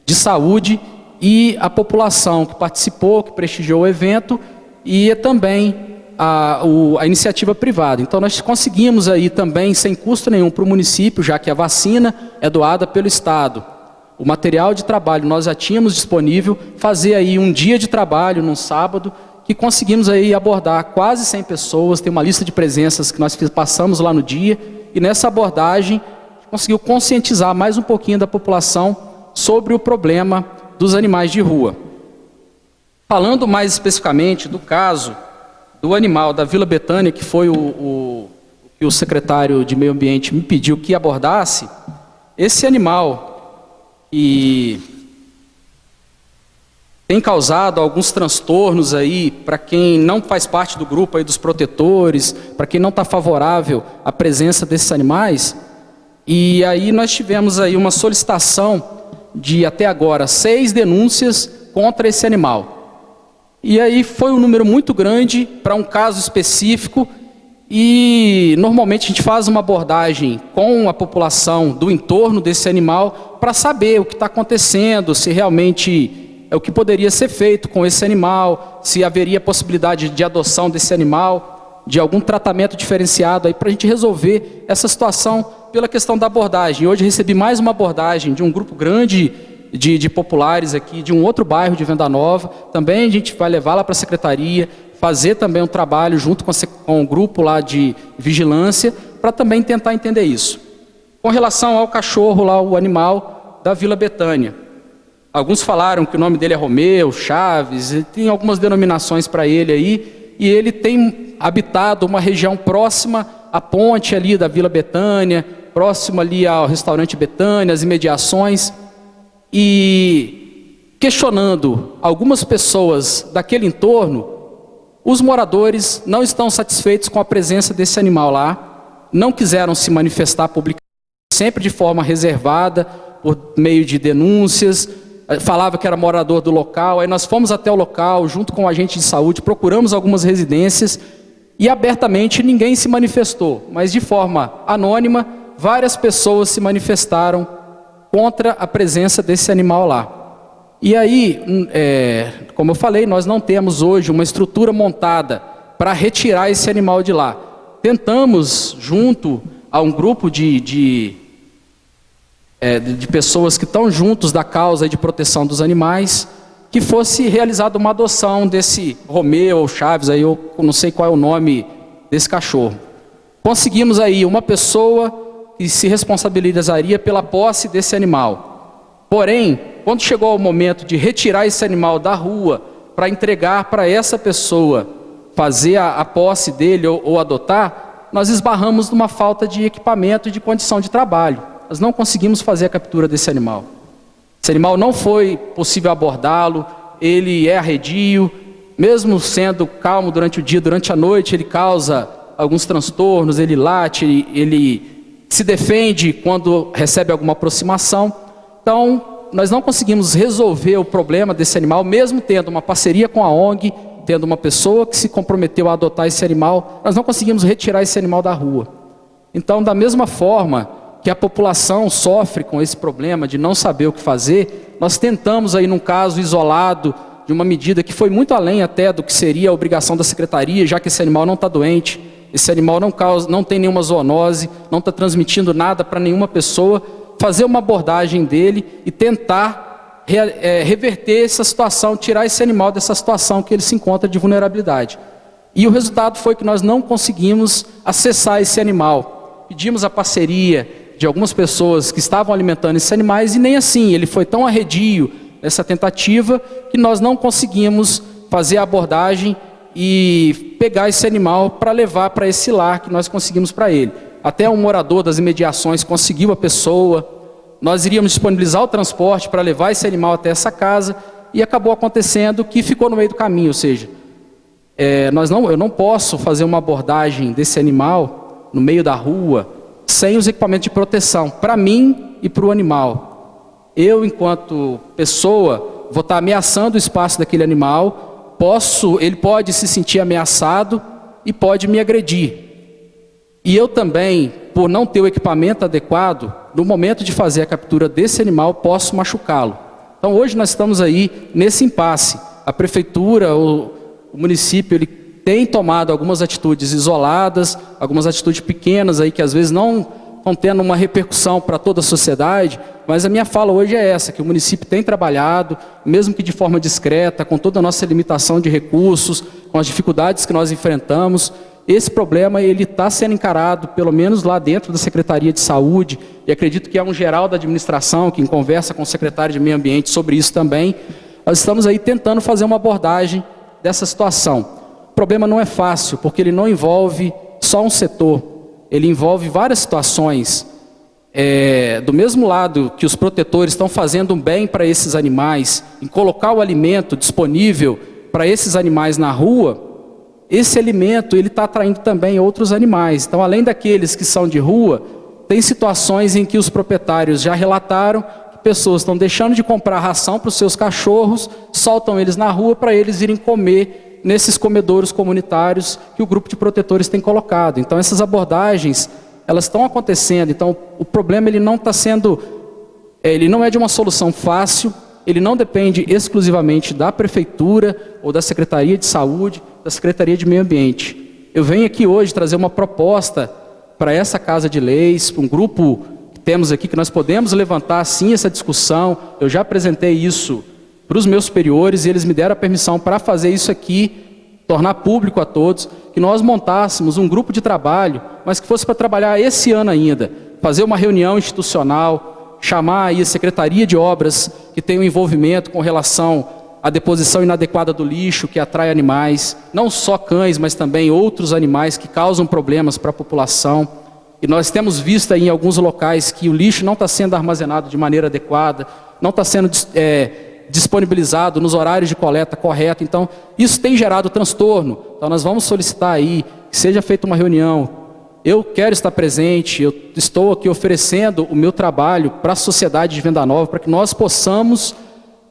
F: de Saúde, e a população que participou, que prestigiou o evento, e também a iniciativa privada. Então nós conseguimos aí também, sem custo nenhum para o município, já que a vacina é doada pelo Estado. O material de trabalho nós já tínhamos disponível, fazer aí um dia de trabalho num sábado, que conseguimos aí abordar quase 100 pessoas, tem uma lista de presenças que nós passamos lá no dia, e nessa abordagem conseguiu conscientizar mais um pouquinho da população sobre o problema dos animais de rua. Falando mais especificamente do caso do animal da Vila Betânia, que foi o que o secretário de Meio Ambiente me pediu que abordasse, esse animal que tem causado alguns transtornos aí para quem não faz parte do grupo aí dos protetores, para quem não está favorável à presença desses animais, e aí nós tivemos aí uma solicitação de até agora 6 denúncias contra esse animal. E aí foi um número muito grande para um caso específico, e normalmente a gente faz uma abordagem com a população do entorno desse animal para saber o que está acontecendo, se realmente é o que poderia ser feito com esse animal, se haveria possibilidade de adoção desse animal, de algum tratamento diferenciado aí para a gente resolver essa situação pela questão da abordagem. Hoje recebi mais uma abordagem de um grupo grande de populares aqui, de um outro bairro de Venda Nova. Também a gente vai levar lá para a secretaria, fazer também um trabalho junto com o grupo lá de vigilância, para também tentar entender isso. Com relação ao cachorro lá, o animal da Vila Betânia, alguns falaram que o nome dele é Romeu, Chaves, tem algumas denominações para ele aí, e ele tem habitado uma região próxima à ponte ali da Vila Betânia, próximo ali ao restaurante Betânia, as imediações, e questionando algumas pessoas daquele entorno, os moradores não estão satisfeitos com a presença desse animal lá, não quiseram se manifestar publicamente, sempre de forma reservada, por meio de denúncias, falava que era morador do local. Aí nós fomos até o local, junto com o agente de saúde, procuramos algumas residências, e abertamente ninguém se manifestou, mas de forma anônima, várias pessoas se manifestaram contra a presença desse animal lá. E aí, como eu falei, nós não temos hoje uma estrutura montada para retirar esse animal de lá. Tentamos, junto a um grupo de pessoas que estão juntos da causa de proteção dos animais, que fosse realizada uma adoção desse Romeu ou Chaves, aí eu não sei qual é o nome desse cachorro. Conseguimos aí uma pessoa que se responsabilizaria pela posse desse animal. Porém, quando chegou o momento de retirar esse animal da rua para entregar para essa pessoa fazer a posse dele ou adotar, nós esbarramos numa falta de equipamento e de condição de trabalho. Nós não conseguimos fazer a captura desse animal. Esse animal não foi possível abordá-lo, ele é arredio, mesmo sendo calmo durante o dia, durante a noite ele causa alguns transtornos, ele late, ele se defende quando recebe alguma aproximação. Então, nós não conseguimos resolver o problema desse animal, mesmo tendo uma parceria com a ONG, tendo uma pessoa que se comprometeu a adotar esse animal, nós não conseguimos retirar esse animal da rua. Então, da mesma forma que a população sofre com esse problema de não saber o que fazer, nós tentamos aí num caso isolado, de uma medida que foi muito além até do que seria a obrigação da secretaria, já que esse animal não está doente, esse animal não tem nenhuma zoonose, não está transmitindo nada para nenhuma pessoa, fazer uma abordagem dele e tentar reverter essa situação, tirar esse animal dessa situação que ele se encontra de vulnerabilidade. E o resultado foi que nós não conseguimos acessar esse animal. Pedimos a parceria de algumas pessoas que estavam alimentando esses animais, e nem assim, ele foi tão arredio nessa tentativa que nós não conseguimos fazer a abordagem e pegar esse animal para levar para esse lar que nós conseguimos para ele. Até um morador das imediações conseguiu a pessoa, nós iríamos disponibilizar o transporte para levar esse animal até essa casa, e acabou acontecendo que ficou no meio do caminho, ou seja, eu não posso fazer uma abordagem desse animal no meio da rua, sem os equipamentos de proteção, para mim e para o animal. Eu, enquanto pessoa, vou estar ameaçando o espaço daquele animal, ele pode se sentir ameaçado e pode me agredir. E eu também, por não ter o equipamento adequado, no momento de fazer a captura desse animal, posso machucá-lo. Então hoje nós estamos aí nesse impasse. A prefeitura, o município, ele tem tomado algumas atitudes isoladas, algumas atitudes pequenas aí que às vezes não estão tendo uma repercussão para toda a sociedade, mas a minha fala hoje é essa, que o município tem trabalhado, mesmo que de forma discreta, com toda a nossa limitação de recursos, com as dificuldades que nós enfrentamos. Esse problema ele está sendo encarado, pelo menos lá dentro da Secretaria de Saúde, e acredito que é um geral da administração, que conversa com o secretário de Meio Ambiente sobre isso também. Nós estamos aí tentando fazer uma abordagem dessa situação. O problema não é fácil, porque ele não envolve só um setor, ele envolve várias situações. Do mesmo lado que os protetores estão fazendo um bem para esses animais, em colocar o alimento disponível para esses animais na rua, esse alimento ele está atraindo também outros animais. Então, além daqueles que são de rua, tem situações em que os proprietários já relataram que pessoas estão deixando de comprar ração para os seus cachorros, soltam eles na rua para eles irem comer nesses comedouros comunitários que o grupo de protetores tem colocado. Então, essas abordagens, elas estão acontecendo. Então, o problema ele não está sendo, ele não é de uma solução fácil, ele não depende exclusivamente da prefeitura ou da Secretaria de Saúde, da Secretaria de Meio Ambiente. Eu venho aqui hoje trazer uma proposta para essa Casa de Leis, para um grupo que temos aqui, que nós podemos levantar sim essa discussão. Eu já apresentei isso para os meus superiores e eles me deram a permissão para fazer isso aqui, tornar público a todos, que nós montássemos um grupo de trabalho, mas que fosse para trabalhar esse ano ainda, fazer uma reunião institucional, chamar aí a Secretaria de Obras, que tem um envolvimento com relação à deposição inadequada do lixo, que atrai animais, não só cães, mas também outros animais que causam problemas para a população. E nós temos visto aí em alguns locais que o lixo não está sendo armazenado de maneira adequada, não está sendo disponibilizado nos horários de coleta correta. Então, isso tem gerado transtorno. Então, nós vamos solicitar aí que seja feita uma reunião. Eu quero estar presente, eu estou aqui oferecendo o meu trabalho para a sociedade de Venda Nova, para que nós possamos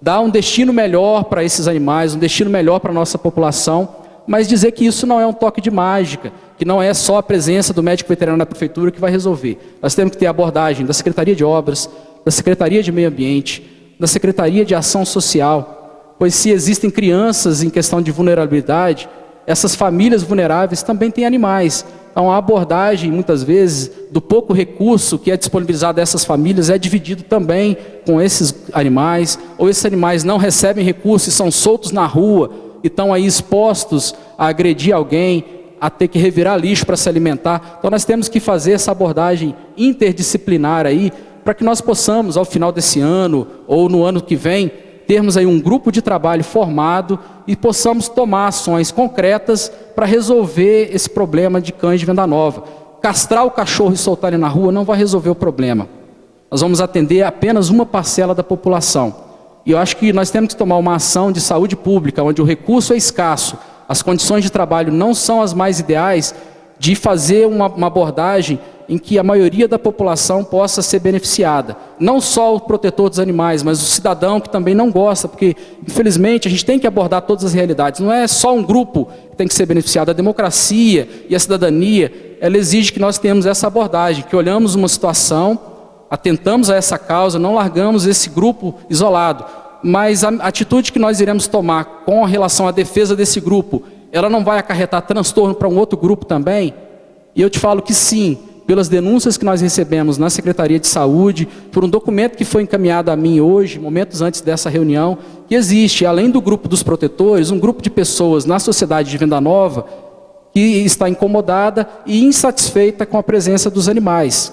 F: dar um destino melhor para esses animais, um destino melhor para a nossa população, mas dizer que isso não é um toque de mágica, que não é só a presença do médico veterinário na prefeitura que vai resolver. Nós temos que ter a abordagem da Secretaria de Obras, da Secretaria de Meio Ambiente, da Secretaria de Ação Social, pois se existem crianças em questão de vulnerabilidade, essas famílias vulneráveis também têm animais. Então a abordagem, muitas vezes, do pouco recurso que é disponibilizado a essas famílias é dividido também com esses animais, ou esses animais não recebem recursos e são soltos na rua, e estão aí expostos a agredir alguém, a ter que revirar lixo para se alimentar. Então nós temos que fazer essa abordagem interdisciplinar aí, para que nós possamos, ao final desse ano, ou no ano que vem, termos aí um grupo de trabalho formado e possamos tomar ações concretas para resolver esse problema de cães de Venda Nova. Castrar o cachorro e soltar ele na rua não vai resolver o problema. Nós vamos atender apenas uma parcela da população. E eu acho que nós temos que tomar uma ação de saúde pública, onde o recurso é escasso, as condições de trabalho não são as mais ideais, de fazer uma abordagem em que a maioria da população possa ser beneficiada. Não só o protetor dos animais, mas o cidadão que também não gosta, porque, infelizmente, a gente tem que abordar todas as realidades. Não é só um grupo que tem que ser beneficiado. A democracia e a cidadania, ela exige que nós tenhamos essa abordagem, que olhamos uma situação, atentamos a essa causa, não largamos esse grupo isolado. Mas a atitude que nós iremos tomar com relação à defesa desse grupo, ela não vai acarretar transtorno para um outro grupo também? E eu te falo que sim, pelas denúncias que nós recebemos na Secretaria de Saúde, por um documento que foi encaminhado a mim hoje, momentos antes dessa reunião, que existe, além do grupo dos protetores, um grupo de pessoas na sociedade de Venda Nova que está incomodada e insatisfeita com a presença dos animais.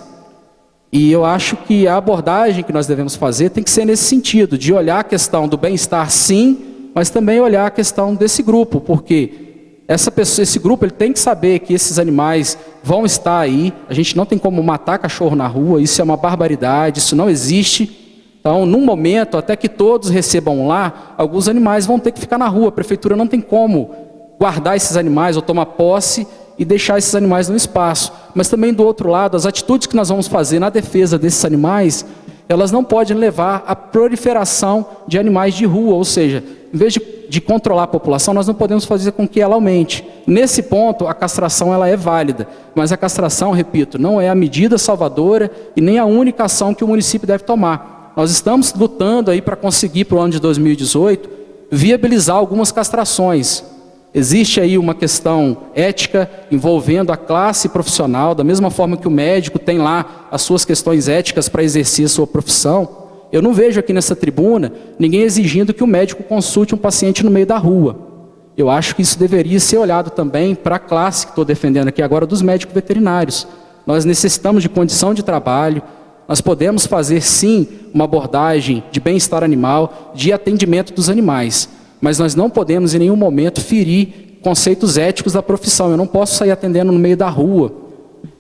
F: E eu acho que a abordagem que nós devemos fazer tem que ser nesse sentido, de olhar a questão do bem-estar sim, mas também olhar a questão desse grupo, porque esse grupo ele tem que saber que esses animais vão estar aí. A gente não tem como matar cachorro na rua, isso é uma barbaridade, isso não existe. Então, num momento, até que todos recebam lá, alguns animais vão ter que ficar na rua. A prefeitura não tem como guardar esses animais ou tomar posse e deixar esses animais no espaço. Mas também, do outro lado, as atitudes que nós vamos fazer na defesa desses animais, elas não podem levar à proliferação de animais de rua, ou seja, em vez de controlar a população, nós não podemos fazer com que ela aumente. Nesse ponto, a castração ela é válida, mas a castração, repito, não é a medida salvadora e nem a única ação que o município deve tomar. Nós estamos lutando aí para conseguir, para o ano de 2018, viabilizar algumas castrações. Existe aí uma questão ética envolvendo a classe profissional, da mesma forma que o médico tem lá as suas questões éticas para exercer a sua profissão. Eu não vejo aqui nessa tribuna ninguém exigindo que o médico consulte um paciente no meio da rua. Eu acho que isso deveria ser olhado também para a classe que estou defendendo aqui agora dos médicos veterinários. Nós necessitamos de condição de trabalho, nós podemos fazer sim uma abordagem de bem-estar animal, de atendimento dos animais, mas nós não podemos em nenhum momento ferir conceitos éticos da profissão. Eu não posso sair atendendo no meio da rua.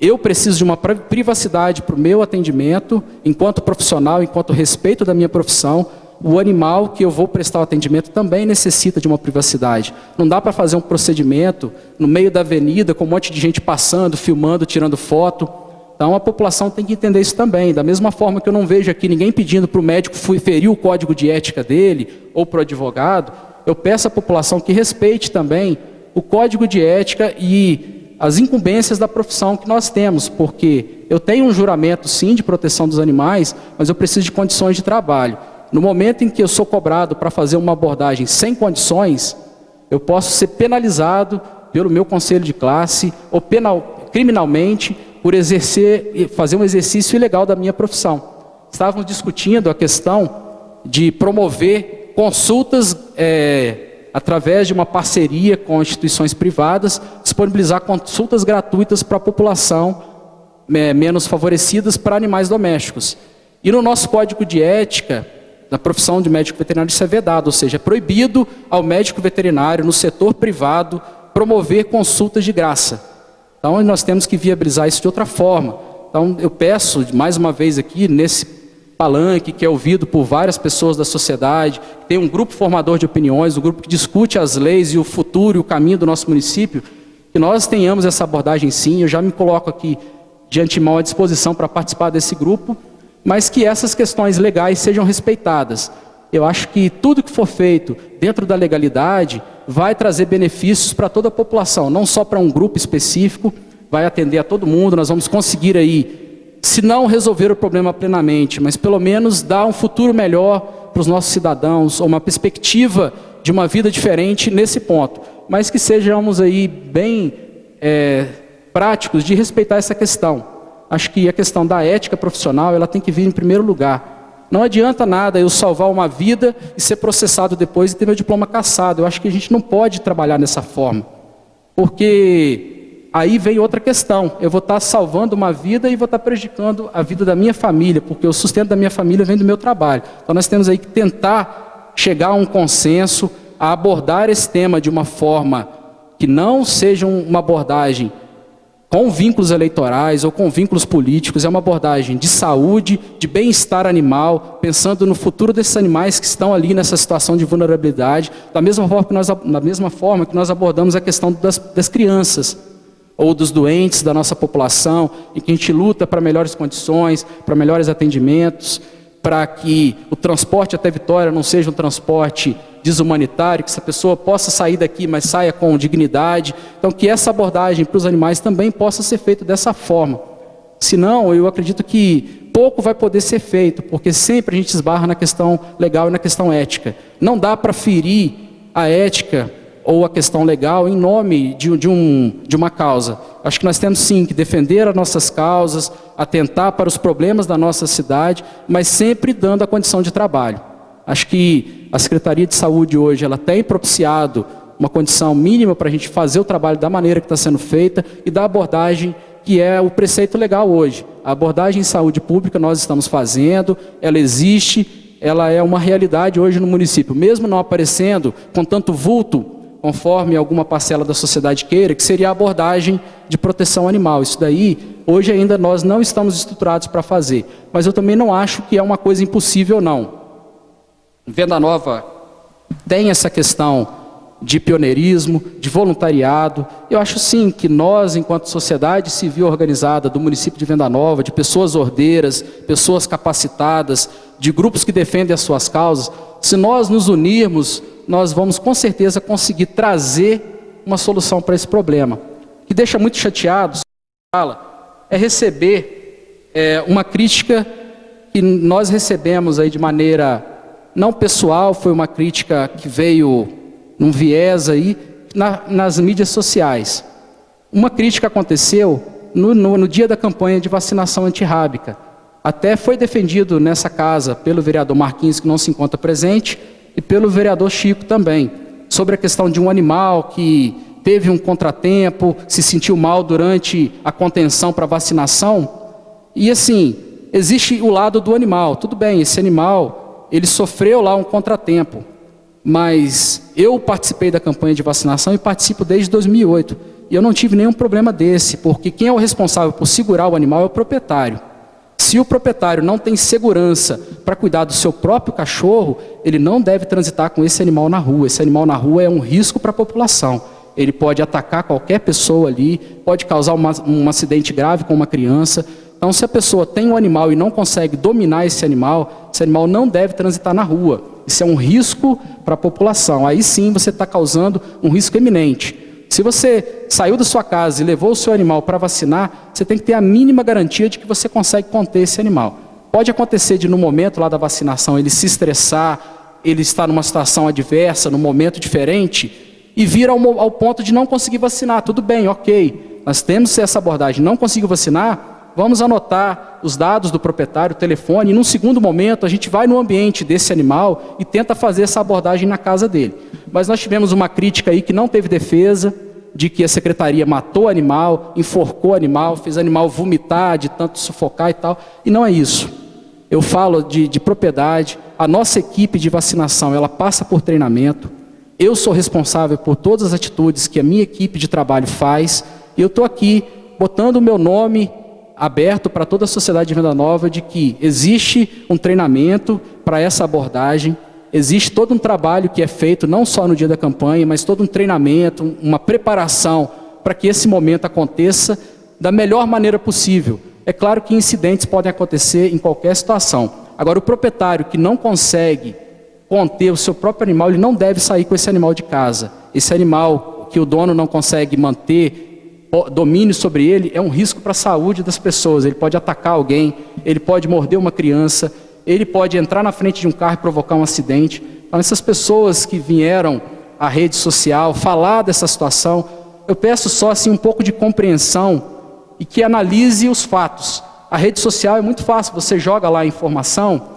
F: Eu preciso de uma privacidade para o meu atendimento, enquanto profissional, enquanto respeito da minha profissão. O animal que eu vou prestar o atendimento também necessita de uma privacidade. Não dá para fazer um procedimento no meio da avenida, com um monte de gente passando, filmando, tirando foto. Então a população tem que entender isso também. Da mesma forma que eu não vejo aqui ninguém pedindo para o médico ferir o código de ética dele, ou para o advogado, eu peço à população que respeite também o código de ética e as incumbências da profissão que nós temos, porque eu tenho um juramento sim de proteção dos animais, mas eu preciso de condições de trabalho. No momento em que eu sou cobrado para fazer uma abordagem sem condições, eu posso ser penalizado pelo meu conselho de classe ou criminalmente por fazer um exercício ilegal da minha profissão. Estávamos discutindo a questão de promover consultas através de uma parceria com instituições privadas, disponibilizar consultas gratuitas para a população menos favorecidas para animais domésticos. E no nosso código de ética, na profissão de médico veterinário, isso é vedado, ou seja, é proibido ao médico veterinário, no setor privado, promover consultas de graça. Então, nós temos que viabilizar isso de outra forma. Então, eu peço, mais uma vez aqui, nesse palanque que é ouvido por várias pessoas da sociedade, tem um grupo formador de opiniões, um grupo que discute as leis e o futuro e o caminho do nosso município, que nós tenhamos essa abordagem sim. Eu já me coloco aqui de antemão à disposição para participar desse grupo, mas que essas questões legais sejam respeitadas. Eu acho que tudo que for feito dentro da legalidade vai trazer benefícios para toda a população, não só para um grupo específico, vai atender a todo mundo. Nós vamos conseguir aí, se não resolver o problema plenamente, mas pelo menos dar um futuro melhor para os nossos cidadãos, ou uma perspectiva de uma vida diferente nesse ponto. Mas que sejamos aí bem práticos de respeitar essa questão. Acho que a questão da ética profissional, ela tem que vir em primeiro lugar. Não adianta nada eu salvar uma vida e ser processado depois e ter meu diploma cassado. Eu acho que a gente não pode trabalhar dessa forma, porque aí vem outra questão. Eu vou estar salvando uma vida e vou estar prejudicando a vida da minha família, porque o sustento da minha família vem do meu trabalho. Então nós temos aí que tentar chegar a um consenso, a abordar esse tema de uma forma que não seja uma abordagem com vínculos eleitorais ou com vínculos políticos. É uma abordagem de saúde, de bem-estar animal, pensando no futuro desses animais que estão ali nessa situação de vulnerabilidade, da mesma forma que nós abordamos a questão das crianças, ou dos doentes da nossa população, em que a gente luta para melhores condições, para melhores atendimentos, para que o transporte até Vitória não seja um transporte desumanitário, que essa pessoa possa sair daqui, mas saia com dignidade. Então, que essa abordagem para os animais também possa ser feita dessa forma. Senão, eu acredito que pouco vai poder ser feito, porque sempre a gente esbarra na questão legal e na questão ética. Não dá para ferir a ética ou a questão legal em nome de uma causa. Acho que nós temos sim que defender as nossas causas, atentar para os problemas da nossa cidade, mas sempre dando a condição de trabalho. Acho que a Secretaria de Saúde hoje ela tem propiciado uma condição mínima para a gente fazer o trabalho da maneira que está sendo feita e da abordagem que é o preceito legal hoje. A abordagem em saúde pública nós estamos fazendo, ela existe, ela é uma realidade hoje no município, mesmo não aparecendo com tanto vulto, conforme alguma parcela da sociedade queira, que seria a abordagem de proteção animal. Isso daí, hoje ainda nós não estamos estruturados para fazer. Mas eu também não acho que é uma coisa impossível, não. Venda Nova tem essa questão de pioneirismo, de voluntariado. Eu acho sim que nós, enquanto sociedade civil organizada do município de Venda Nova, de pessoas ordeiras, pessoas capacitadas, de grupos que defendem as suas causas, se nós nos unirmos, nós vamos com certeza conseguir trazer uma solução para esse problema. O que deixa muito chateado é receber uma crítica que nós recebemos aí de maneira não pessoal, foi uma crítica que veio num viés aí nas mídias sociais. Uma crítica aconteceu no dia da campanha de vacinação antirrábica. Até foi defendido nessa casa pelo vereador Marquinhos, que não se encontra presente, e pelo vereador Chico também, sobre a questão de um animal que teve um contratempo, se sentiu mal durante a contenção para vacinação. E assim, existe o lado do animal. Tudo bem, esse animal, ele sofreu lá um contratempo. Mas eu participei da campanha de vacinação e participo desde 2008. E eu não tive nenhum problema desse, porque quem é o responsável por segurar o animal é o proprietário. Se o proprietário não tem segurança para cuidar do seu próprio cachorro, ele não deve transitar com esse animal na rua. Esse animal na rua é um risco para a população. Ele pode atacar qualquer pessoa ali, pode causar um acidente grave com uma criança. Então, se a pessoa tem um animal e não consegue dominar esse animal não deve transitar na rua. Isso é um risco para a população. Aí sim você está causando um risco eminente. Se você saiu da sua casa e levou o seu animal para vacinar, você tem que ter a mínima garantia de que você consegue conter esse animal. Pode acontecer de no momento lá da vacinação ele se estressar, ele estar numa situação adversa, num momento diferente, e vir ao ponto de não conseguir vacinar. Tudo bem, ok. Nós temos essa abordagem. Não conseguiu vacinar, vamos anotar os dados do proprietário, o telefone, e num segundo momento a gente vai no ambiente desse animal e tenta fazer essa abordagem na casa dele. Mas nós tivemos uma crítica aí que não teve defesa, de que a secretaria matou o animal, enforcou o animal, fez o animal vomitar, de tanto sufocar e tal, e não é isso. Eu falo de propriedade, a nossa equipe de vacinação, ela passa por treinamento, eu sou responsável por todas as atitudes que a minha equipe de trabalho faz, e eu estou aqui botando o meu nome aberto para toda a sociedade de Venda Nova de que existe um treinamento para essa abordagem, existe todo um trabalho que é feito não só no dia da campanha, mas todo um treinamento, uma preparação para que esse momento aconteça da melhor maneira possível. É claro que incidentes podem acontecer em qualquer situação. Agora, o proprietário que não consegue conter o seu próprio animal, ele não deve sair com esse animal de casa. Esse animal que o dono não consegue manter domínio sobre ele é um risco para a saúde das pessoas. Ele pode atacar alguém, ele pode morder uma criança, ele pode entrar na frente de um carro e provocar um acidente. Então, essas pessoas que vieram à rede social falar dessa situação, eu peço só assim, um pouco de compreensão e que analise os fatos. A rede social é muito fácil, você joga lá a informação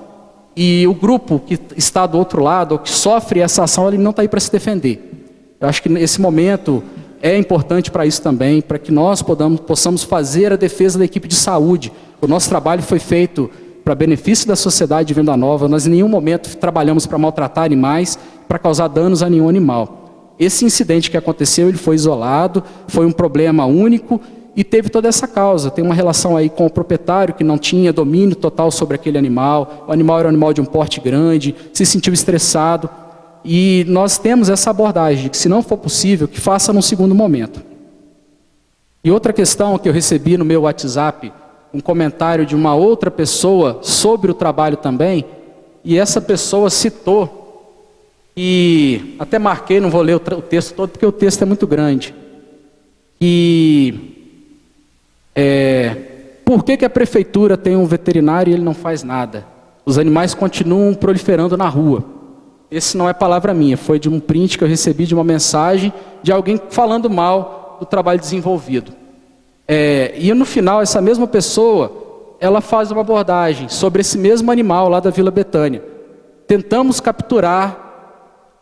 F: e o grupo que está do outro lado, ou que sofre essa ação, ele não está aí para se defender. Eu acho que nesse momento é importante para isso também, para que nós possamos fazer a defesa da equipe de saúde. O nosso trabalho foi feito para benefício da sociedade de Venda Nova, nós em nenhum momento trabalhamos para maltratar animais, para causar danos a nenhum animal. Esse incidente que aconteceu, ele foi isolado, foi um problema único e teve toda essa causa. Tem uma relação aí com o proprietário que não tinha domínio total sobre aquele animal, o animal era um animal de um porte grande, se sentiu estressado e nós temos essa abordagem de que se não for possível, que faça num segundo momento. E outra questão que eu recebi no meu WhatsApp, um comentário de uma outra pessoa sobre o trabalho também, e essa pessoa citou, e até marquei, não vou ler o texto todo, porque o texto é muito grande, por que a prefeitura tem um veterinário e ele não faz nada? Os animais continuam proliferando na rua. Esse não é palavra minha, foi de um print que eu recebi de uma mensagem de alguém falando mal do trabalho desenvolvido. E no final, essa mesma pessoa, ela faz uma abordagem sobre esse mesmo animal lá da Vila Betânia. Tentamos capturar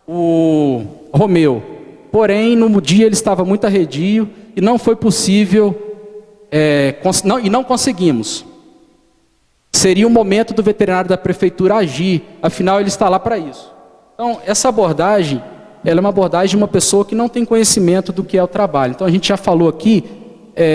F: o Romeu, porém, no dia ele estava muito arredio e não foi possível, e não conseguimos. Seria o momento do veterinário da prefeitura agir, afinal ele está lá para isso. Então, essa abordagem, ela é uma abordagem de uma pessoa que não tem conhecimento do que é o trabalho. Então, a gente já falou aqui,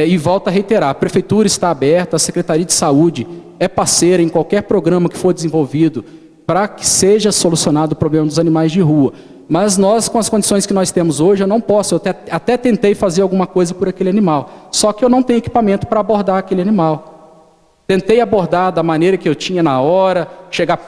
F: e volto a reiterar, a prefeitura está aberta, a Secretaria de Saúde é parceira em qualquer programa que for desenvolvido para que seja solucionado o problema dos animais de rua. Mas nós, com as condições que nós temos hoje, eu não posso, eu até tentei fazer alguma coisa por aquele animal, só que eu não tenho equipamento para abordar aquele animal. Tentei abordar da maneira que eu tinha na hora, chegar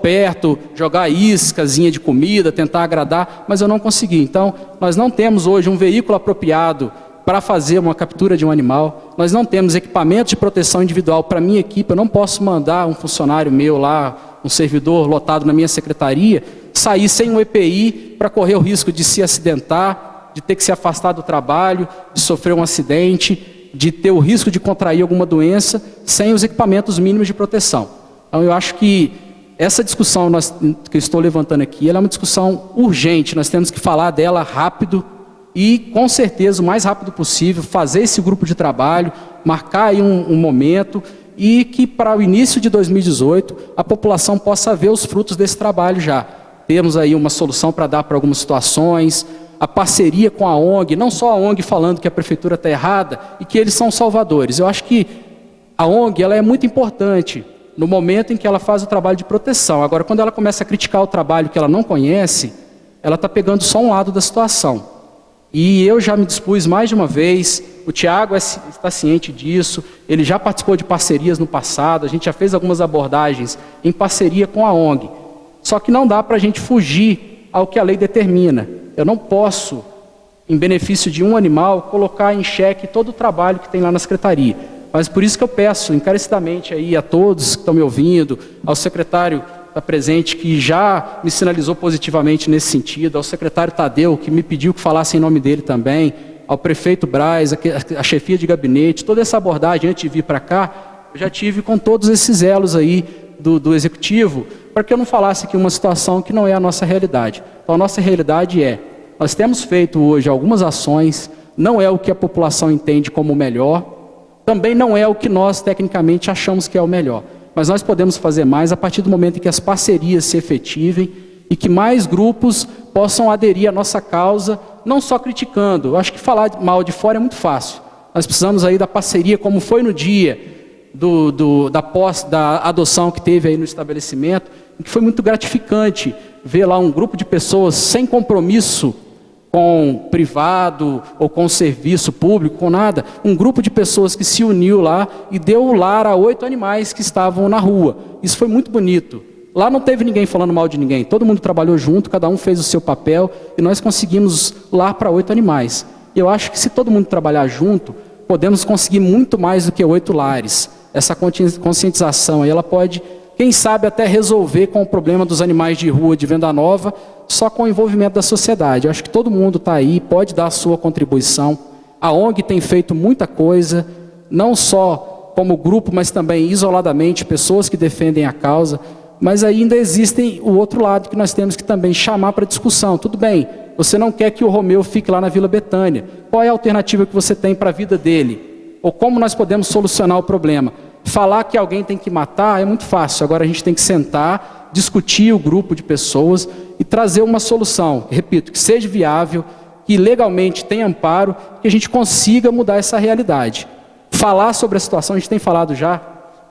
F: perto, jogar iscazinha de comida, tentar agradar, mas eu não consegui. Então, nós não temos hoje um veículo apropriado para fazer uma captura de um animal, nós não temos equipamento de proteção individual para a minha equipe, eu não posso mandar um funcionário meu lá, um servidor lotado na minha secretaria, sair sem um EPI para correr o risco de se acidentar, de ter que se afastar do trabalho, de sofrer um acidente, de ter o risco de contrair alguma doença, sem os equipamentos mínimos de proteção. Então eu acho que essa discussão que eu estou levantando aqui, ela é uma discussão urgente, nós temos que falar dela rápido e, com certeza, o mais rápido possível, fazer esse grupo de trabalho, marcar aí um momento e que para o início de 2018 a população possa ver os frutos desse trabalho já. Temos aí uma solução para dar para algumas situações, a parceria com a ONG, não só a ONG falando que a prefeitura está errada e que eles são salvadores. Eu acho que a ONG ela é muito importante no momento em que ela faz o trabalho de proteção. Agora, quando ela começa a criticar o trabalho que ela não conhece, ela está pegando só um lado da situação. E eu já me dispus mais de uma vez, o Tiago está ciente disso, ele já participou de parcerias no passado, a gente já fez algumas abordagens em parceria com a ONG. Só que não dá para a gente fugir ao que a lei determina. Eu não posso, em benefício de um animal, colocar em xeque todo o trabalho que tem lá na secretaria. Mas por isso que eu peço encarecidamente aí a todos que estão me ouvindo, ao secretário da presente que já me sinalizou positivamente nesse sentido, ao secretário Tadeu que me pediu que falasse em nome dele também, ao prefeito Braz, a chefia de gabinete, toda essa abordagem antes de vir para cá, eu já tive com todos esses elos aí do executivo, para que eu não falasse aqui uma situação que não é a nossa realidade. Então a nossa realidade é, nós temos feito hoje algumas ações, não é o que a população entende como o melhor, também não é o que nós tecnicamente achamos que é o melhor. Mas nós podemos fazer mais a partir do momento em que as parcerias se efetivem e que mais grupos possam aderir à nossa causa, não só criticando. Eu acho que falar mal de fora é muito fácil. Nós precisamos aí da parceria, como foi no dia da adoção que teve aí no estabelecimento, que foi muito gratificante ver lá um grupo de pessoas sem compromisso com privado ou com serviço público, com nada, um grupo de pessoas que se uniu lá e deu o lar a 8 animais que estavam na rua. Isso foi muito bonito. Lá não teve ninguém falando mal de ninguém, todo mundo trabalhou junto, cada um fez o seu papel e nós conseguimos lar para 8 animais. Eu acho que se todo mundo trabalhar junto, podemos conseguir muito mais do que 8 lares. Essa conscientização aí, ela pode, quem sabe, até resolver com o problema dos animais de rua de Venda Nova, só com o envolvimento da sociedade. Eu acho que todo mundo está aí, pode dar a sua contribuição. A ONG tem feito muita coisa, não só como grupo, mas também isoladamente, pessoas que defendem a causa, mas ainda existem o outro lado que nós temos que também chamar para discussão. Tudo bem, você não quer que o Romeu fique lá na Vila Betânia. Qual é a alternativa que você tem para a vida dele? Ou como nós podemos solucionar o problema? Falar que alguém tem que matar é muito fácil, agora a gente tem que sentar, discutir o grupo de pessoas e trazer uma solução, repito, que seja viável, que legalmente tenha amparo, que a gente consiga mudar essa realidade. Falar sobre a situação, a gente tem falado já,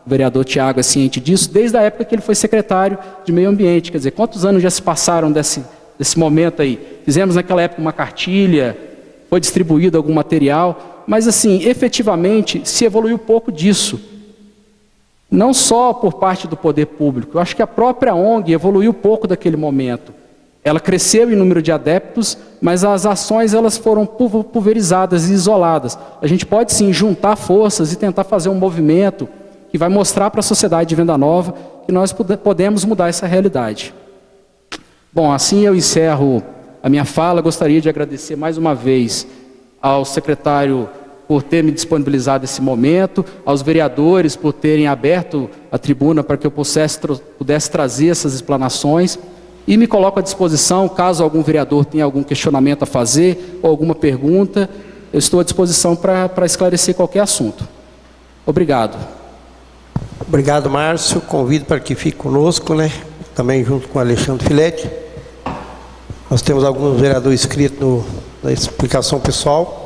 F: o vereador Tiago é ciente disso, desde a época que ele foi secretário de Meio Ambiente, quer dizer, quantos anos já se passaram desse momento aí? Fizemos naquela época uma cartilha, foi distribuído algum material, mas assim, efetivamente se evoluiu pouco disso. Não só por parte do poder público, eu acho que a própria ONG evoluiu pouco daquele momento. Ela cresceu em número de adeptos, mas as ações elas foram pulverizadas e isoladas. A gente pode sim juntar forças e tentar fazer um movimento que vai mostrar para a sociedade de Venda Nova que nós podemos mudar essa realidade. Bom, assim eu encerro a minha fala. Gostaria de agradecer mais uma vez ao secretário por ter me disponibilizado esse momento, aos vereadores por terem aberto a tribuna para que eu pudesse trazer essas explanações, e me coloco à disposição, caso algum vereador tenha algum questionamento a fazer, ou alguma pergunta, eu estou à disposição para esclarecer qualquer assunto. Obrigado.
A: Obrigado, Márcio. Convido para que fique conosco, também junto com o Alexandre Filete. Nós temos alguns vereadores inscritos na explicação pessoal.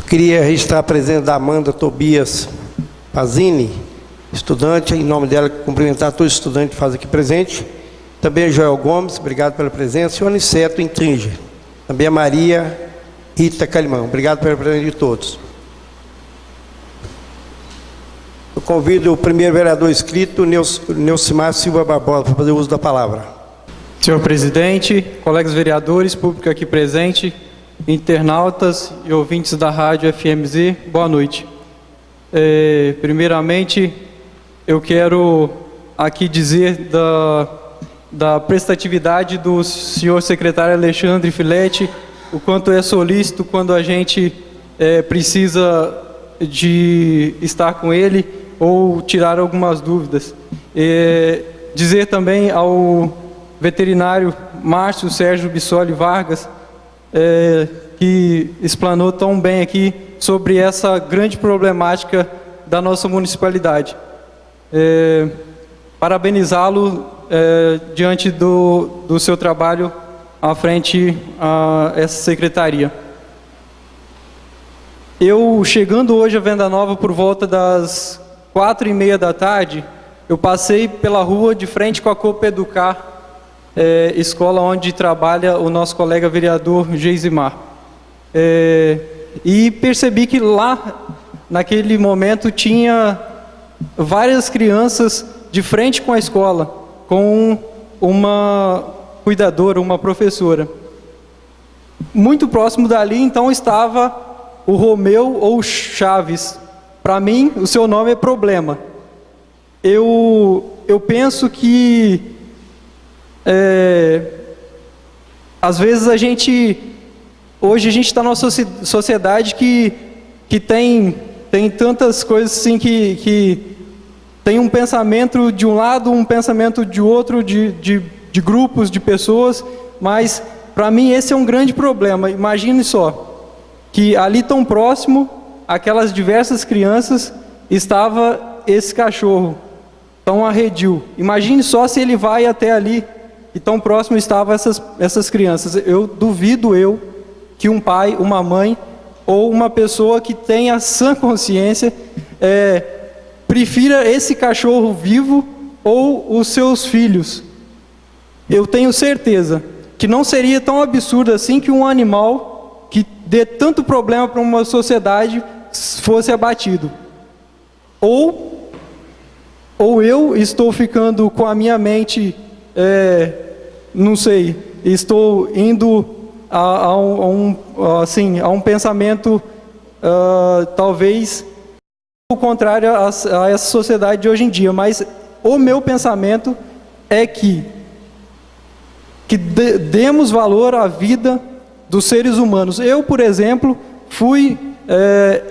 A: Queria registrar a presença da Amanda Tobias Pazini, estudante, em nome dela cumprimentar todos os estudantes que fazem aqui presente, Também Joel Gomes, obrigado pela presença. E o Aniceto Intringer. Também a Maria Rita Calimão. Obrigado pela presença de todos. Eu convido o primeiro vereador inscrito, Neucimar Silva Barbosa, para fazer uso da palavra.
G: Senhor presidente, colegas vereadores, público aqui presente, internautas e ouvintes da rádio FMZ, boa noite. Primeiramente, eu quero aqui dizer da prestatividade do senhor secretário Alexandre Filetti, o quanto é solícito quando a gente precisa de estar com ele ou tirar algumas dúvidas. Dizer também ao veterinário Márcio Sérgio Bissoli Vargas, que explanou tão bem aqui sobre essa grande problemática da nossa municipalidade. Parabenizá-lo diante do seu trabalho à frente a essa secretaria. Eu, chegando hoje a Venda Nova por volta das 4h30 da tarde, eu passei pela rua de frente com a Copa Educar, escola onde trabalha o nosso colega vereador Geisimar. E percebi que lá, naquele momento, tinha várias crianças de frente com a escola, com uma cuidadora, uma professora. Muito próximo dali, então, estava o Romeu ou Chaves. Para mim, o seu nome é problema. Eu penso que às vezes hoje a gente está numa sociedade que tem tantas coisas assim que tem um pensamento de um lado, um pensamento de outro, de grupos, de pessoas, mas para mim esse é um grande problema. Imagine só, que ali tão próximo, aquelas diversas crianças, estava esse cachorro tão arredio. Imagine só se ele vai até ali, e tão próximo estavam essas crianças. Eu duvido que um pai, uma mãe, ou uma pessoa que tenha sã consciência, prefira esse cachorro vivo ou os seus filhos. Eu tenho certeza que não seria tão absurdo assim que um animal que dê tanto problema para uma sociedade fosse abatido. Ou eu estou ficando com a minha mente, não sei, estou indo a um pensamento talvez o contrário a essa sociedade de hoje em dia, mas o meu pensamento é que demos valor à vida dos seres humanos. Eu, por exemplo, fui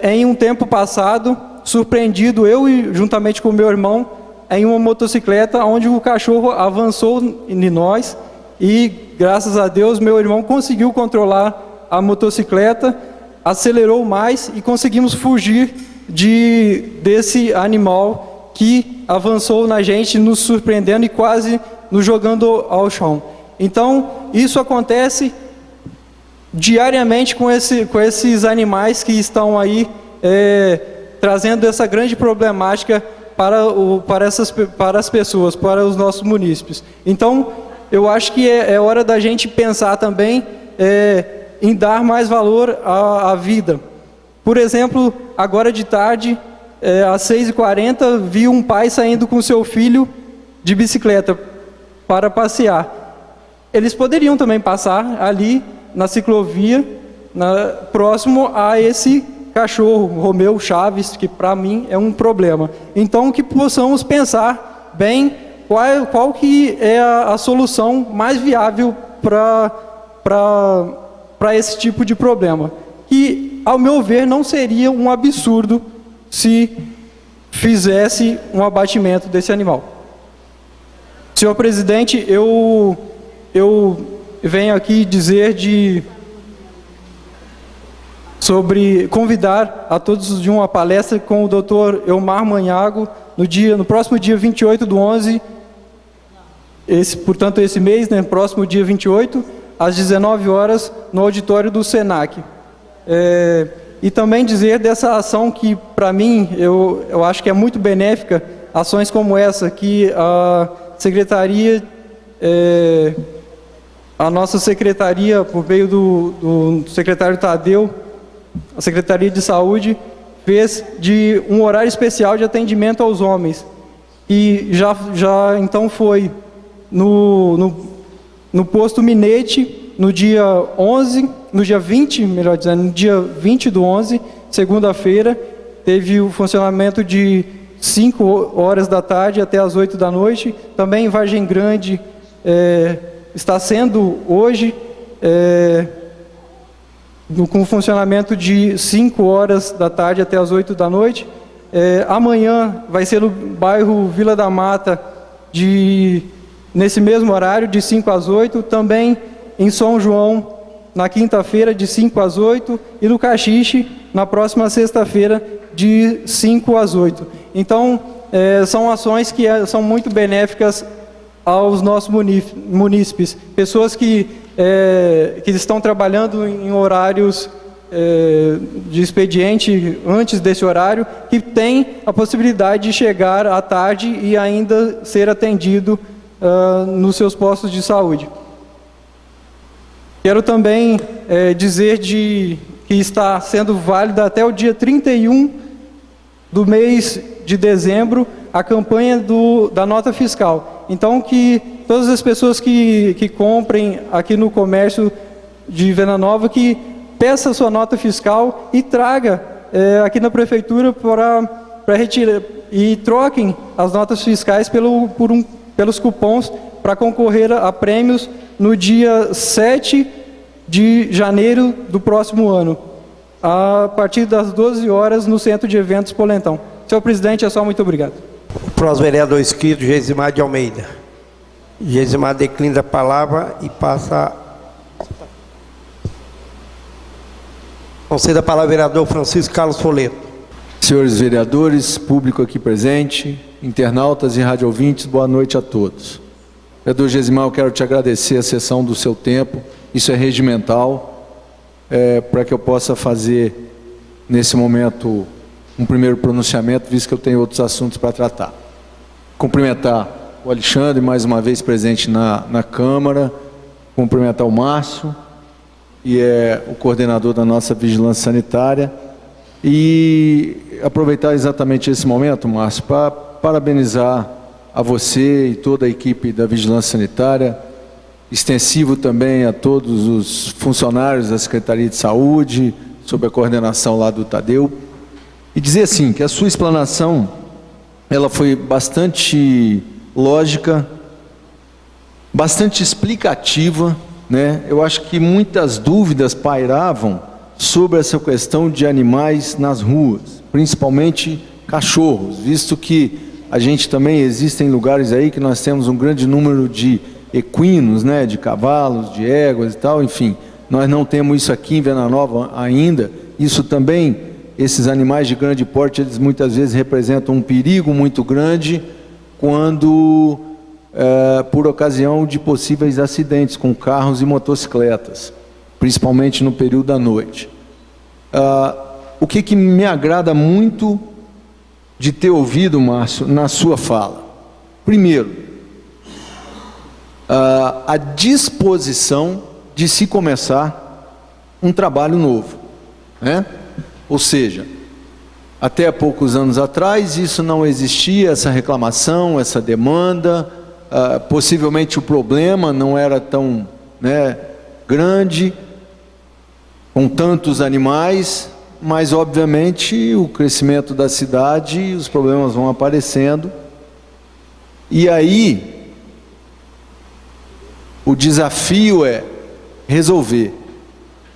G: em um tempo passado surpreendido, juntamente com meu irmão, em uma motocicleta onde o cachorro avançou em nós e, graças a Deus, meu irmão conseguiu controlar a motocicleta, acelerou mais e conseguimos fugir desse animal que avançou na gente, nos surpreendendo e quase nos jogando ao chão. Então, isso acontece diariamente com esses animais que estão aí trazendo essa grande problemática para as pessoas, para os nossos munícipes. Então, eu acho que é hora da gente pensar também em dar mais valor à vida. Por exemplo, agora de tarde, às 6h40, vi um pai saindo com seu filho de bicicleta para passear. Eles poderiam também passar ali na ciclovia, próximo a esse cachorro, Romeu Chaves, que para mim é um problema. Então, que possamos pensar bem qual que é a solução mais viável para esse tipo de problema. E, ao meu ver, não seria um absurdo se fizesse um abatimento desse animal. Senhor presidente, eu venho aqui dizer sobre convidar a todos de uma palestra com o Dr. Elmar Manhago no próximo dia 28/11, portanto esse mês, próximo dia 28, às 19 horas, no auditório do Senac. E também dizer dessa ação que, para mim, eu acho que é muito benéfica, ações como essa, que a Secretaria a nossa secretaria, por meio do secretário Tadeu, a Secretaria de Saúde, fez de um horário especial de atendimento aos homens. E já então foi no posto Minete, no dia 20, melhor dizendo, no dia 20 do 11, segunda-feira, teve o funcionamento de 5 horas da tarde até as 8 da noite. Também em Vargem Grande está sendo hoje com funcionamento de 5 horas da tarde até as 8 da noite. Amanhã vai ser no bairro Vila da Mata, nesse mesmo horário, de 5 às 8. Também em São João, na quinta-feira, de 5 às 8. E no Caxixe, na próxima sexta-feira, de 5 às 8. Então, são ações que são muito benéficas aos nossos munícipes. Pessoas que estão trabalhando em horários de expediente antes desse horário, que tem a possibilidade de chegar à tarde e ainda ser atendido nos seus postos de saúde. Quero também dizer que está sendo válida até o dia 31 do mês de dezembro a campanha da nota fiscal. Então, que todas as pessoas que comprem aqui no comércio de Venda Nova, que peça sua nota fiscal e traga aqui na prefeitura para retirar, e troquem as notas fiscais pelos cupons para concorrer a prêmios no dia 7 de janeiro do próximo ano, a partir das 12 horas no Centro de Eventos Polentão. Senhor presidente, é só, muito obrigado.
A: O próximo vereador inscrito, Gesimar de Almeida. Gesimar declina a palavra e passa. Conceda a palavra ao vereador Francisco Carlos Folleto.
B: Senhores vereadores, público aqui presente, internautas e radioouvintes, boa noite a todos. Vereador Gesimar, eu quero te agradecer a cessão do seu tempo, isso é regimental, para que eu possa fazer, nesse momento, um primeiro pronunciamento, visto que eu tenho outros assuntos para tratar. Cumprimentar o Alexandre, mais uma vez presente na Câmara, cumprimentar o Márcio, e o coordenador da nossa vigilância sanitária, e aproveitar exatamente esse momento, Márcio, para parabenizar a você e toda a equipe da vigilância sanitária, extensivo também a todos os funcionários da Secretaria de Saúde, sob a coordenação lá do Tadeu, e dizer assim, que a sua explanação, ela foi bastante lógica, bastante explicativa, né? Eu acho que muitas dúvidas pairavam sobre essa questão de animais nas ruas, principalmente cachorros, visto que a gente também existem lugares aí que nós temos um grande número de equinos, né, de cavalos, de éguas e tal, enfim, nós não temos isso aqui em Venda Nova ainda. Isso também, esses animais de grande porte, eles muitas vezes representam um perigo muito grande quando por ocasião de possíveis acidentes com carros e motocicletas, principalmente no período da noite. O que me agrada muito de ter ouvido, Márcio, na sua fala? Primeiro, a disposição de se começar um trabalho novo, né? Ou seja, até há poucos anos atrás isso não existia, essa reclamação, essa demanda, possivelmente o problema não era tão, né, grande, com tantos animais, mas obviamente o crescimento da cidade, os problemas vão aparecendo, e aí o desafio é resolver.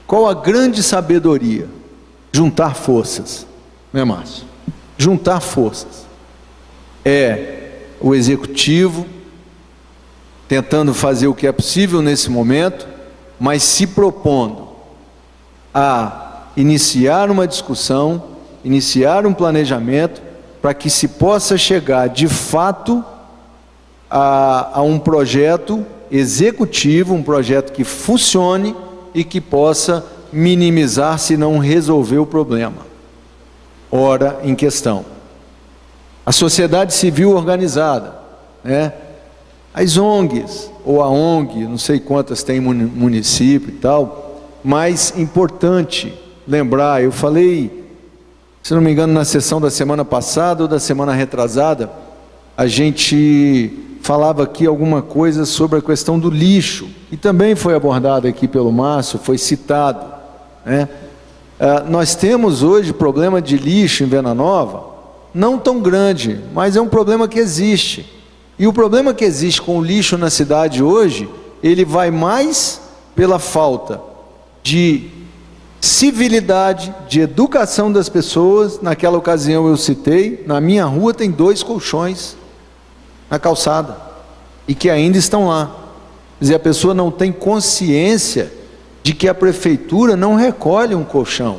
B: Qual a grande sabedoria? Juntar forças, não é, Márcio? Juntar forças. O executivo tentando fazer o que é possível nesse momento, mas se propondo a iniciar uma discussão, iniciar um planejamento, para que se possa chegar de fato a um projeto executivo, um projeto que funcione e que possa minimizar, se não resolver o problema. Ora em questão. A sociedade civil organizada, né? as ONGs, ou a ONG, não sei quantas tem município e tal, mas importante lembrar, eu falei, se não me engano, na sessão da semana passada ou da semana retrasada, a gente falava aqui alguma coisa sobre a questão do lixo, que também foi abordada aqui pelo Márcio, foi citado, né? Nós temos hoje problema de lixo em Venda Nova, não tão grande, mas é um problema que existe. E o problema que existe com o lixo na cidade hoje, ele vai mais pela falta de civilidade, de educação das pessoas. Naquela ocasião eu citei, na minha rua tem 2 colchões na calçada, e que ainda estão lá. Quer dizer, a pessoa não tem consciência de que a prefeitura não recolhe um colchão.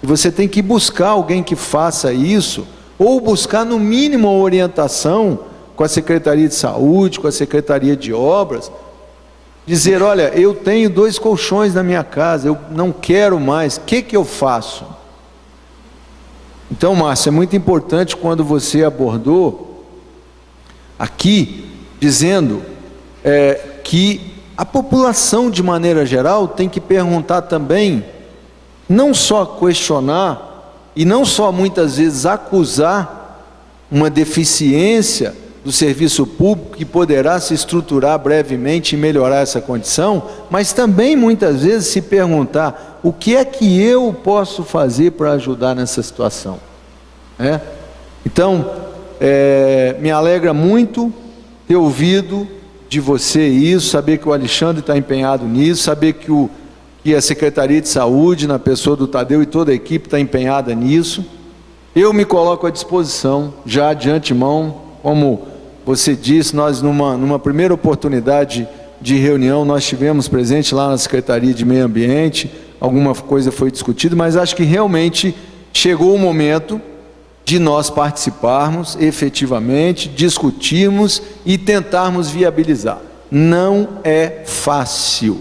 B: E você tem que buscar alguém que faça isso, ou buscar no mínimo a orientação com a Secretaria de Saúde, com a Secretaria de Obras, dizer, olha, eu tenho 2 colchões na minha casa, eu não quero mais, o que eu faço? Então, Márcio, é muito importante quando você abordou aqui, dizendo que a população, de maneira geral, tem que perguntar também, não só questionar, e não só muitas vezes acusar uma deficiência do serviço público que poderá se estruturar brevemente e melhorar essa condição, mas também muitas vezes se perguntar, o que é que eu posso fazer para ajudar nessa situação? Então, me alegra muito ter ouvido de você isso, saber que o Alexandre está empenhado nisso, saber que a Secretaria de Saúde, na pessoa do Tadeu e toda a equipe está empenhada nisso. Eu me coloco à disposição, já de antemão, como você disse, nós numa primeira oportunidade de reunião, nós tivemos presente lá na Secretaria de Meio Ambiente, alguma coisa foi discutida, mas acho que realmente chegou o momento de nós participarmos efetivamente, discutirmos e tentarmos viabilizar. Não é fácil.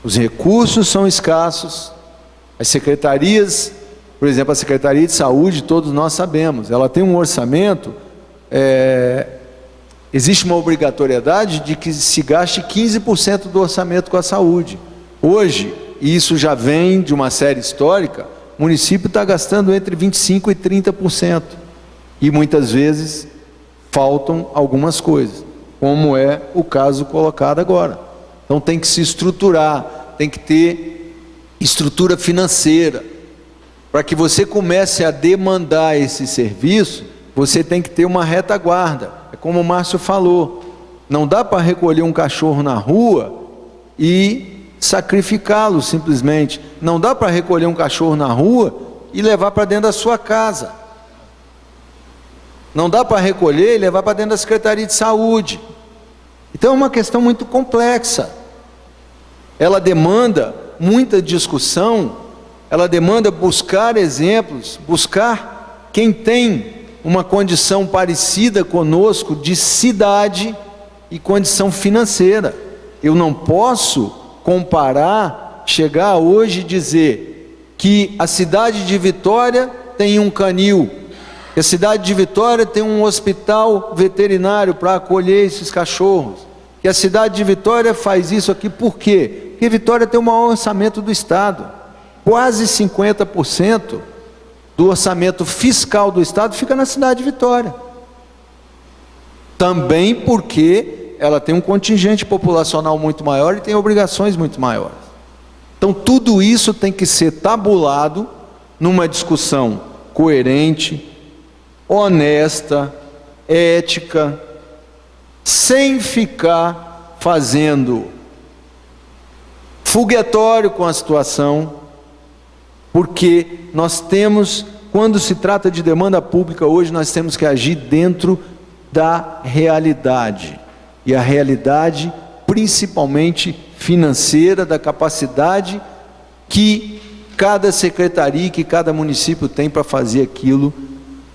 B: Os recursos são escassos. As secretarias, por exemplo, a Secretaria de Saúde, todos nós sabemos, ela tem um orçamento, existe uma obrigatoriedade de que se gaste 15% do orçamento com a saúde. Hoje, e isso já vem de uma série histórica, o município está gastando entre 25% e 30%. E muitas vezes faltam algumas coisas, como é o caso colocado agora. Então tem que se estruturar, tem que ter estrutura financeira. Para que você comece a demandar esse serviço, você tem que ter uma retaguarda. É como o Márcio falou, não dá para recolher um cachorro na rua e sacrificá-lo simplesmente. Não dá para recolher um cachorro na rua e levar para dentro da sua casa. Não dá para recolher e levar para dentro da Secretaria de Saúde. Então é uma questão muito complexa. Ela demanda muita discussão, ela demanda buscar exemplos, buscar quem tem uma condição parecida conosco de cidade e condição financeira. Eu não posso comparar, chegar hoje e dizer que a cidade de Vitória tem um canil, que a cidade de Vitória tem um hospital veterinário para acolher esses cachorros, que a cidade de Vitória faz isso aqui. Por quê? Porque Vitória tem o maior orçamento do estado, quase 50% do orçamento fiscal do estado fica na cidade de Vitória, também porque ela tem um contingente populacional muito maior e tem obrigações muito maiores. Então tudo isso tem que ser tabulado numa discussão coerente, honesta, ética, sem ficar fazendo foguetório com a situação, porque nós temos, quando se trata de demanda pública hoje, nós temos que agir dentro da realidade. E a realidade, principalmente financeira, da capacidade que cada secretaria, que cada município tem para fazer aquilo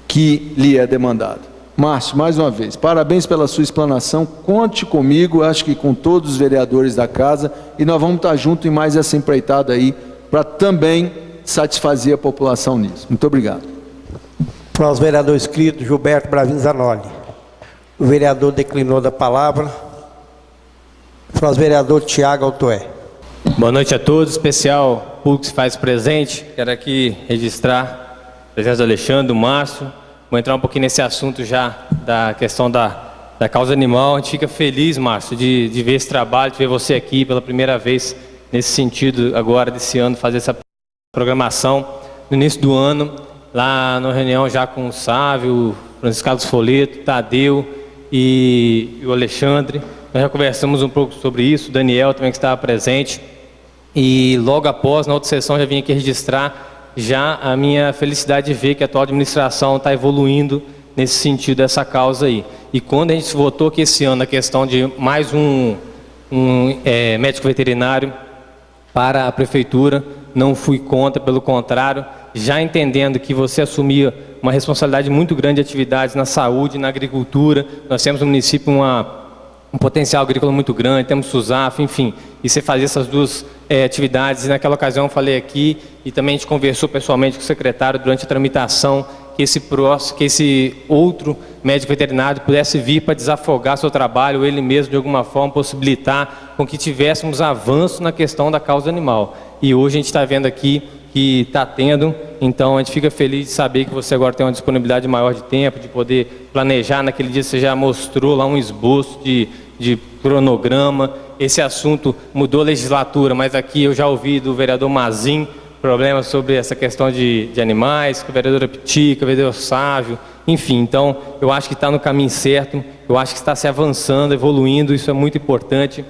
B: que lhe é demandado. Márcio, mais uma vez, parabéns pela sua explanação, conte comigo, acho que com todos os vereadores da casa, e nós vamos estar juntos em mais essa empreitada aí, para também satisfazer a população nisso. Muito obrigado.
A: Para os vereadores inscritos, Gilberto Bravin Zanoli. O vereador declinou da palavra. Fala o vereador Tiago Altoé.
C: Boa noite a todos, especial público que se faz presente. Quero aqui registrar a presença do Alexandre, do Márcio. Vou entrar um pouquinho nesse assunto já da questão da causa animal. A gente fica feliz, Márcio, de ver esse trabalho, de ver você aqui pela primeira vez nesse sentido agora, desse ano, fazer essa programação. No início do ano, lá na reunião já com o Sávio, o Francisco Carlos Foleto, Tadeu e o Alexandre, nós já conversamos um pouco sobre isso, o Daniel também que estava presente. E logo após, na outra sessão, já vim aqui registrar já a minha felicidade de ver que a atual administração está evoluindo nesse sentido dessa causa aí. E quando a gente votou aqui esse ano a questão de mais um médico veterinário para a prefeitura, não fui contra, pelo contrário, já entendendo que você assumia uma responsabilidade muito grande de atividades na saúde, na agricultura. Nós temos no município um potencial agrícola muito grande, temos SUSAF, enfim, e você fazia essas duas atividades. E naquela ocasião eu falei aqui, e também a gente conversou pessoalmente com o secretário durante a tramitação, que esse outro médico veterinário pudesse vir para desafogar seu trabalho, ele mesmo de alguma forma possibilitar com que tivéssemos avanço na questão da causa animal. E hoje a gente está vendo aqui que está tendo, então a gente fica feliz de saber que você agora tem uma disponibilidade maior de tempo, de poder planejar. Naquele dia você já mostrou lá um esboço de cronograma. Esse assunto mudou a legislatura, mas aqui eu já ouvi do vereador Mazin problemas sobre essa questão de animais, com a vereadora Pitica, o vereador Sávio, enfim. Então eu acho que está no caminho certo, eu acho que está se avançando, evoluindo, isso é muito importante.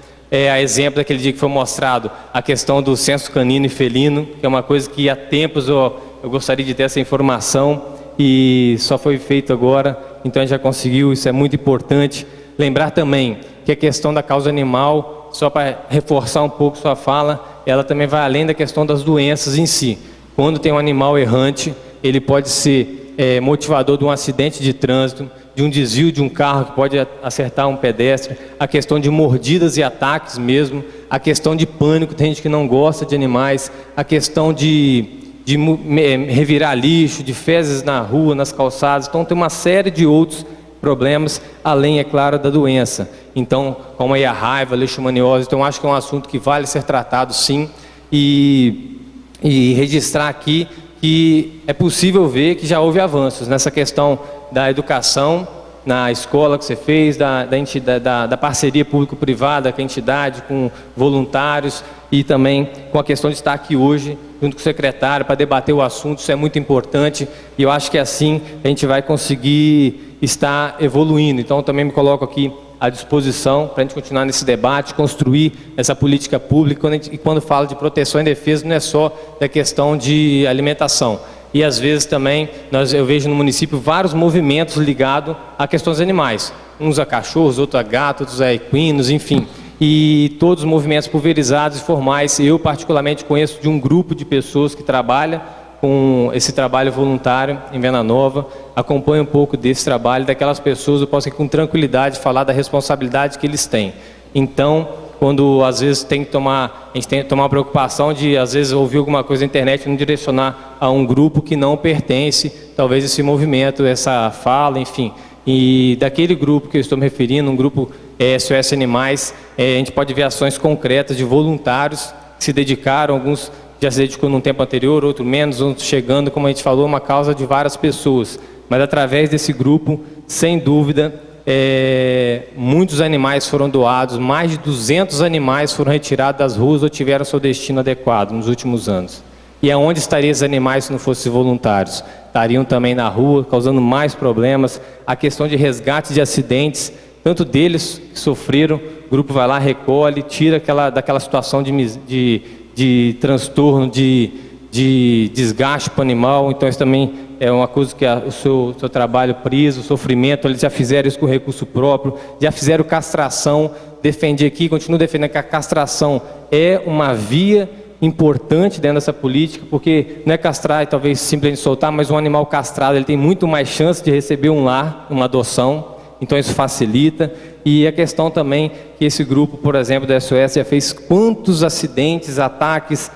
C: A exemplo daquele dia que foi mostrado a questão do censo canino e felino, que é uma coisa que há tempos eu gostaria de ter essa informação e só foi feito agora, então a gente já conseguiu, isso é muito importante. Lembrar também que a questão da causa animal, só para reforçar um pouco sua fala, ela também vai além da questão das doenças em si. Quando tem um animal errante, ele pode ser motivador de um acidente de trânsito, de um desvio de um carro que pode acertar um pedestre, a questão de mordidas e ataques mesmo, a questão de pânico, tem gente que não gosta de animais, a questão de revirar lixo, de fezes na rua, nas calçadas. Então tem uma série de outros problemas, além, é claro, da doença. Então, como aí a raiva, a leishmaniose, então acho que é um assunto que vale ser tratado sim, e registrar aqui que é possível ver que já houve avanços nessa questão da educação, na escola que você fez, da parceria público-privada com a entidade, com voluntários, e também com a questão de estar aqui hoje, junto com o secretário, para debater o assunto. Isso é muito importante, e eu acho que assim a gente vai conseguir estar evoluindo. Então também me coloco aqui à disposição para a gente continuar nesse debate, construir essa política pública. E quando falo de proteção e defesa, não é só da questão de alimentação. E às vezes também eu vejo no município vários movimentos ligados a questões animais. Uns a cachorros, outros a gatos, outros a equinos, enfim. E todos os movimentos pulverizados e formais. Eu particularmente conheço de um grupo de pessoas que trabalha com esse trabalho voluntário em Venda Nova, acompanho um pouco desse trabalho, daquelas pessoas, eu posso aqui com tranquilidade falar da responsabilidade que eles têm. Então, quando às vezes a gente tem que tomar uma preocupação de às vezes ouvir alguma coisa na internet e não direcionar a um grupo que não pertence, talvez esse movimento, essa fala, enfim. E daquele grupo que eu estou me referindo, um grupo SOS Animais, a gente pode ver ações concretas de voluntários que se dedicaram, alguns já se dedicou num tempo anterior, outro menos, outros chegando, como a gente falou, uma causa de várias pessoas. Mas através desse grupo, sem dúvida, muitos animais foram doados, mais de 200 animais foram retirados das ruas ou tiveram seu destino adequado nos últimos anos. E aonde estariam esses animais se não fossem voluntários? Estariam também na rua, causando mais problemas. A questão de resgate de acidentes, tanto deles que sofreram, o grupo vai lá, recolhe, tira daquela situação de transtorno, de desgaste para o animal. Então isso também é uma coisa que o seu trabalho prisa, o sofrimento. Eles já fizeram isso com recurso próprio, já fizeram castração. Defendi aqui, continuo defendendo que a castração é uma via importante dentro dessa política, porque não é castrar e talvez simplesmente soltar, mas um animal castrado ele tem muito mais chance de receber um lar, uma adoção. Então isso facilita. E a questão também que esse grupo, por exemplo, da SOS já fez quantos acidentes, ataques,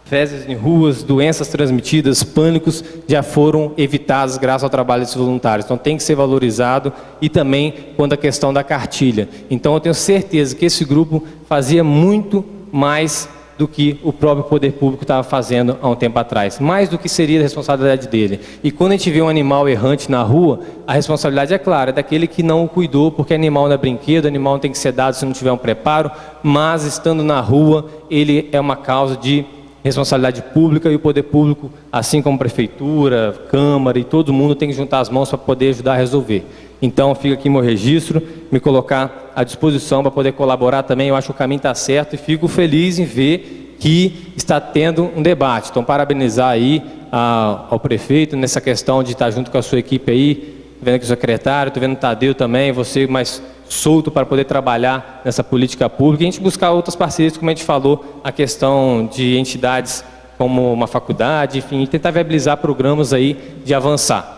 C: fezes em ruas, doenças transmitidas, pânicos, já foram evitados graças ao trabalho desses voluntários. Então tem que ser valorizado, e também quanto à questão da cartilha. Então eu tenho certeza que esse grupo fazia muito mais do que o próprio poder público estava fazendo há um tempo atrás, mais do que seria a responsabilidade dele. E quando a gente vê um animal errante na rua, a responsabilidade é clara, é daquele que não o cuidou, porque animal não é brinquedo, animal não tem que ser dado se não tiver um preparo, mas estando na rua, ele é uma causa de responsabilidade pública, e o poder público, assim como prefeitura, câmara e todo mundo, tem que juntar as mãos para poder ajudar a resolver. Então fica aqui meu registro, me colocar à disposição para poder colaborar também. Eu acho que o caminho está certo, e fico feliz em ver que está tendo um debate. Então parabenizar aí ao prefeito nessa questão de estar junto com a sua equipe aí, vendo aqui o secretário, estou vendo o Tadeu também, você mais solto para poder trabalhar nessa política pública, e a gente buscar outras parcerias, como a gente falou, a questão de entidades como uma faculdade, enfim, e tentar viabilizar programas aí de avançar.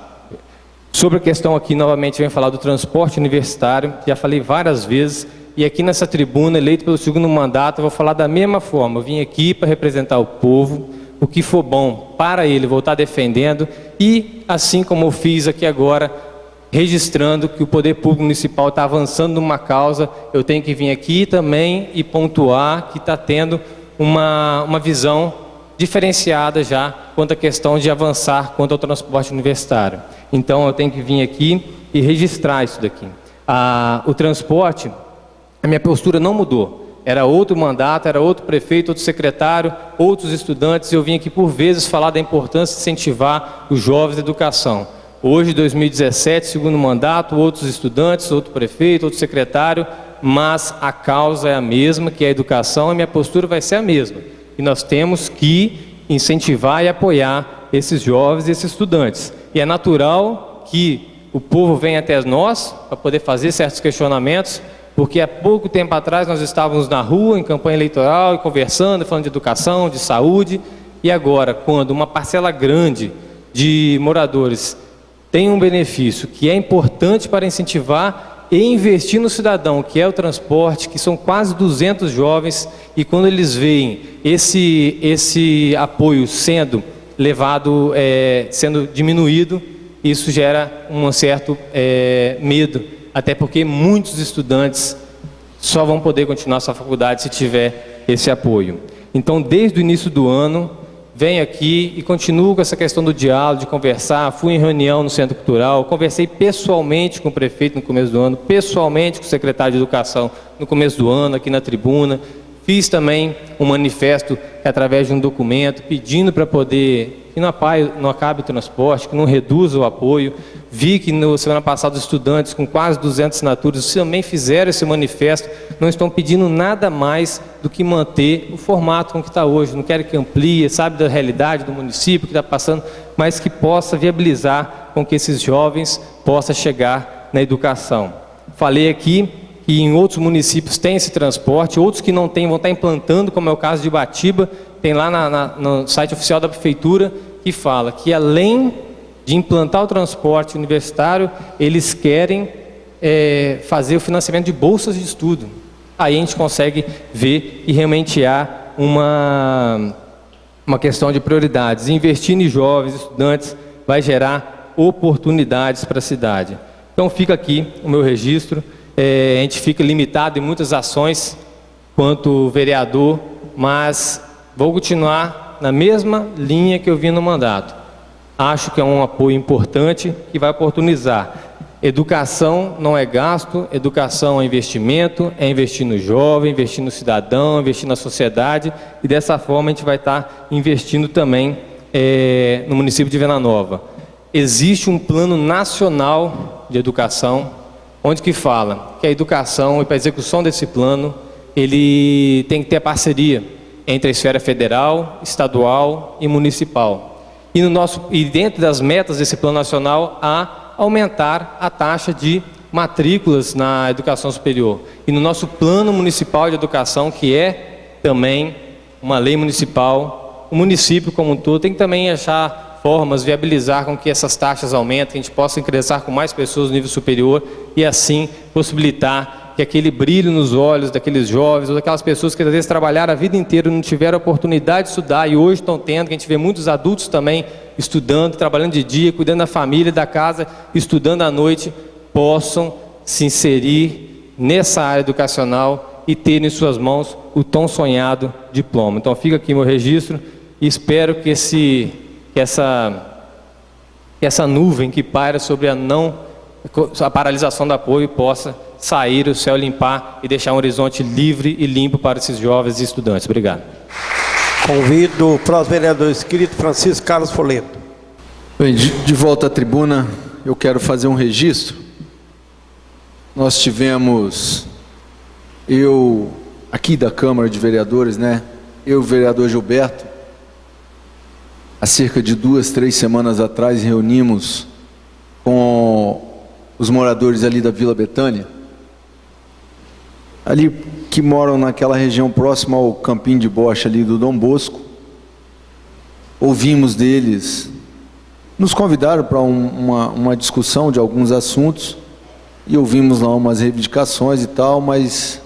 C: Sobre a questão aqui, novamente, eu venho falar do transporte universitário, já falei várias vezes, e aqui nessa tribuna, eleito pelo segundo mandato, eu vou falar da mesma forma. Eu vim aqui para representar o povo, o que for bom para ele, vou estar defendendo, e assim como eu fiz aqui agora, registrando que o poder público municipal está avançando numa causa, eu tenho que vir aqui também e pontuar que está tendo uma visão diferenciada já quanto à questão de avançar quanto ao transporte universitário. Então eu tenho que vir aqui e registrar isso daqui. O transporte, a minha postura não mudou. Era outro mandato, era outro prefeito, outro secretário, outros estudantes. Eu vim aqui por vezes falar da importância de incentivar os jovens à educação. Hoje, 2017, segundo mandato, outros estudantes, outro prefeito, outro secretário, mas a causa é a mesma, que é a educação, e minha postura vai ser a mesma. E nós temos que incentivar e apoiar esses jovens e esses estudantes. E é natural que o povo venha até nós para poder fazer certos questionamentos, porque há pouco tempo atrás nós estávamos na rua, em campanha eleitoral, e conversando, falando de educação, de saúde, e agora, quando uma parcela grande de moradores tem um benefício que é importante para incentivar e investir no cidadão, que é o transporte, que são quase 200 jovens, e quando eles veem esse apoio sendo levado, sendo diminuído, isso gera um certo medo, até porque muitos estudantes só vão poder continuar sua faculdade se tiver esse apoio. Então, desde o início do ano, venho aqui e continuo com essa questão do diálogo, de conversar. Fui em reunião no Centro Cultural, conversei pessoalmente com o prefeito no começo do ano, pessoalmente com o secretário de Educação no começo do ano, aqui na tribuna. Fiz também um manifesto através de um documento pedindo para poder que não acabe o transporte, que não reduza o apoio. Vi que na semana passada os estudantes com quase 200 assinaturas também fizeram esse manifesto, não estão pedindo nada mais do que manter o formato com que está hoje, não querem que amplie, sabe da realidade do município que está passando, mas que possa viabilizar com que esses jovens possam chegar na educação. Falei aqui que em outros municípios tem esse transporte, outros que não têm vão estar implantando, como é o caso de Ibatiba, tem lá no site oficial da prefeitura, que fala que além de implantar o transporte universitário, eles querem fazer o financiamento de bolsas de estudo. Aí a gente consegue ver e realmente há uma questão de prioridades. Investir em jovens, estudantes, vai gerar oportunidades para a cidade. Então fica aqui o meu registro. A gente fica limitado em muitas ações quanto vereador, mas vou continuar na mesma linha que eu vim no mandato. Acho que é um apoio importante que vai oportunizar. Educação não é gasto, educação é investimento, é investir no jovem, investir no cidadão, investir na sociedade, e dessa forma a gente vai estar investindo também no município de Venda Nova. Existe um plano nacional de educação, onde que fala que a educação, e para a execução desse plano, ele tem que ter a parceria entre a esfera federal, estadual e municipal. E dentro das metas desse plano nacional, há aumentar a taxa de matrículas na educação superior. E no nosso plano municipal de educação, que é também uma lei municipal, o município como um todo tem que também achar formas, viabilizar com que essas taxas aumentem, que a gente possa ingressar com mais pessoas no nível superior e assim possibilitar que aquele brilho nos olhos daqueles jovens, ou daquelas pessoas que às vezes trabalharam a vida inteira e não tiveram a oportunidade de estudar e hoje estão tendo, que a gente vê muitos adultos também estudando, trabalhando de dia, cuidando da família, da casa, estudando à noite, possam se inserir nessa área educacional e ter em suas mãos o tão sonhado diploma. Então fica aqui meu registro e espero que essa nuvem que paira sobre a paralisação do apoio possa sair, o céu limpar e deixar um horizonte livre e limpo para esses jovens e estudantes. Obrigado.
A: Convido o próximo vereador inscrito, Francisco Carlos Folleto.
B: Bem, de volta à tribuna, eu quero fazer um registro. Nós tivemos, aqui da Câmara de Vereadores, né? Eu e o vereador Gilberto, há cerca de 2, 3 semanas atrás, reunimos com os moradores ali da Vila Betânia, ali que moram naquela região próxima ao Campinho de Bocha ali do Dom Bosco. Ouvimos deles, nos convidaram para uma discussão de alguns assuntos e ouvimos lá umas reivindicações e tal, mas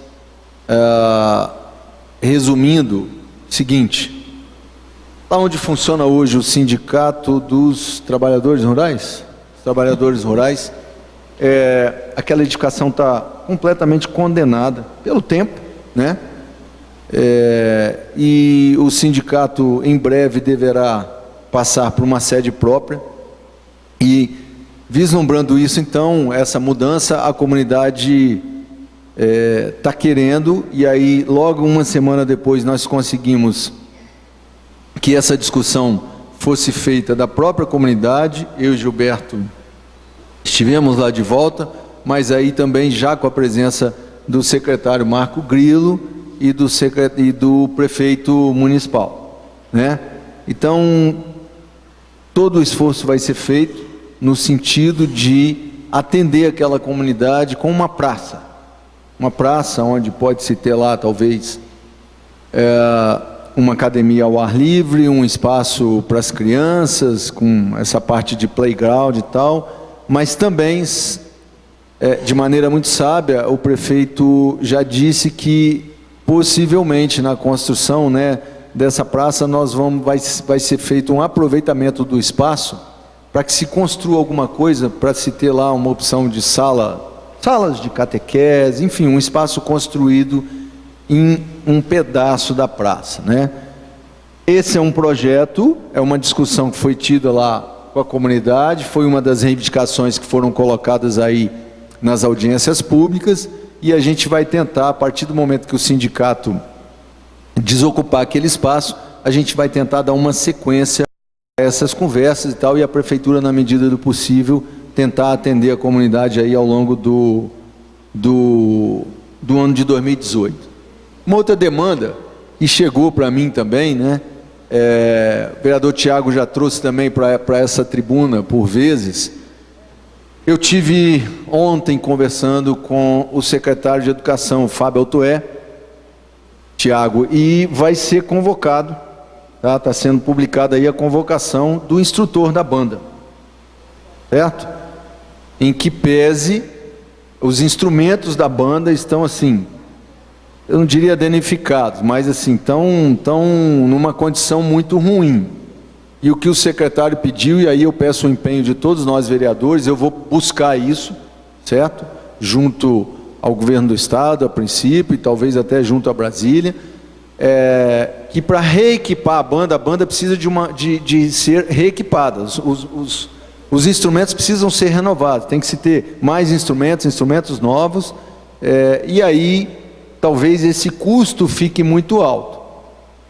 B: resumindo, seguinte: lá onde funciona hoje o Sindicato dos Trabalhadores Rurais, aquela edificação está completamente condenada pelo tempo, né? E o sindicato em breve deverá passar por uma sede própria e, vislumbrando isso, então, essa mudança, a comunidade está querendo, e aí logo uma semana depois nós conseguimos que essa discussão fosse feita da própria comunidade. Eu e Gilberto estivemos lá de volta, mas aí também já com a presença do secretário Marco Grilo e do prefeito municipal, né? Então, todo o esforço vai ser feito no sentido de atender aquela comunidade com uma praça onde pode-se ter lá, talvez, uma academia ao ar livre, um espaço para as crianças, com essa parte de playground e tal, mas também, de maneira muito sábia, o prefeito já disse que possivelmente na construção, né, dessa praça vai ser feito um aproveitamento do espaço para que se construa alguma coisa, para se ter lá uma opção de salas de catequese, enfim, um espaço construído em um pedaço da praça, né? Esse é um projeto, é uma discussão que foi tida lá com a comunidade, foi uma das reivindicações que foram colocadas aí nas audiências públicas, e a gente vai tentar, a partir do momento que o sindicato desocupar aquele espaço, a gente vai tentar dar uma sequência a essas conversas e tal, e a prefeitura, na medida do possível, tentar atender a comunidade aí ao longo do ano de 2018. Uma outra demanda que chegou para mim também, né? O vereador Tiago já trouxe também para essa tribuna por vezes. Eu tive ontem conversando com o secretário de Educação, Fábio Altoé, Tiago, e vai ser convocado, tá? Está sendo publicada aí a convocação do instrutor da banda, certo? Em que pese os instrumentos da banda estão assim, eu não diria danificados, mas assim, estão numa condição muito ruim. E o que o secretário pediu, e aí eu peço o empenho de todos nós vereadores, eu vou buscar isso, certo? Junto ao governo do estado, a princípio, e talvez até junto a Brasília, que para reequipar a banda precisa de ser reequipada. Os instrumentos precisam ser renovados, tem que se ter mais instrumentos novos, e aí talvez esse custo fique muito alto.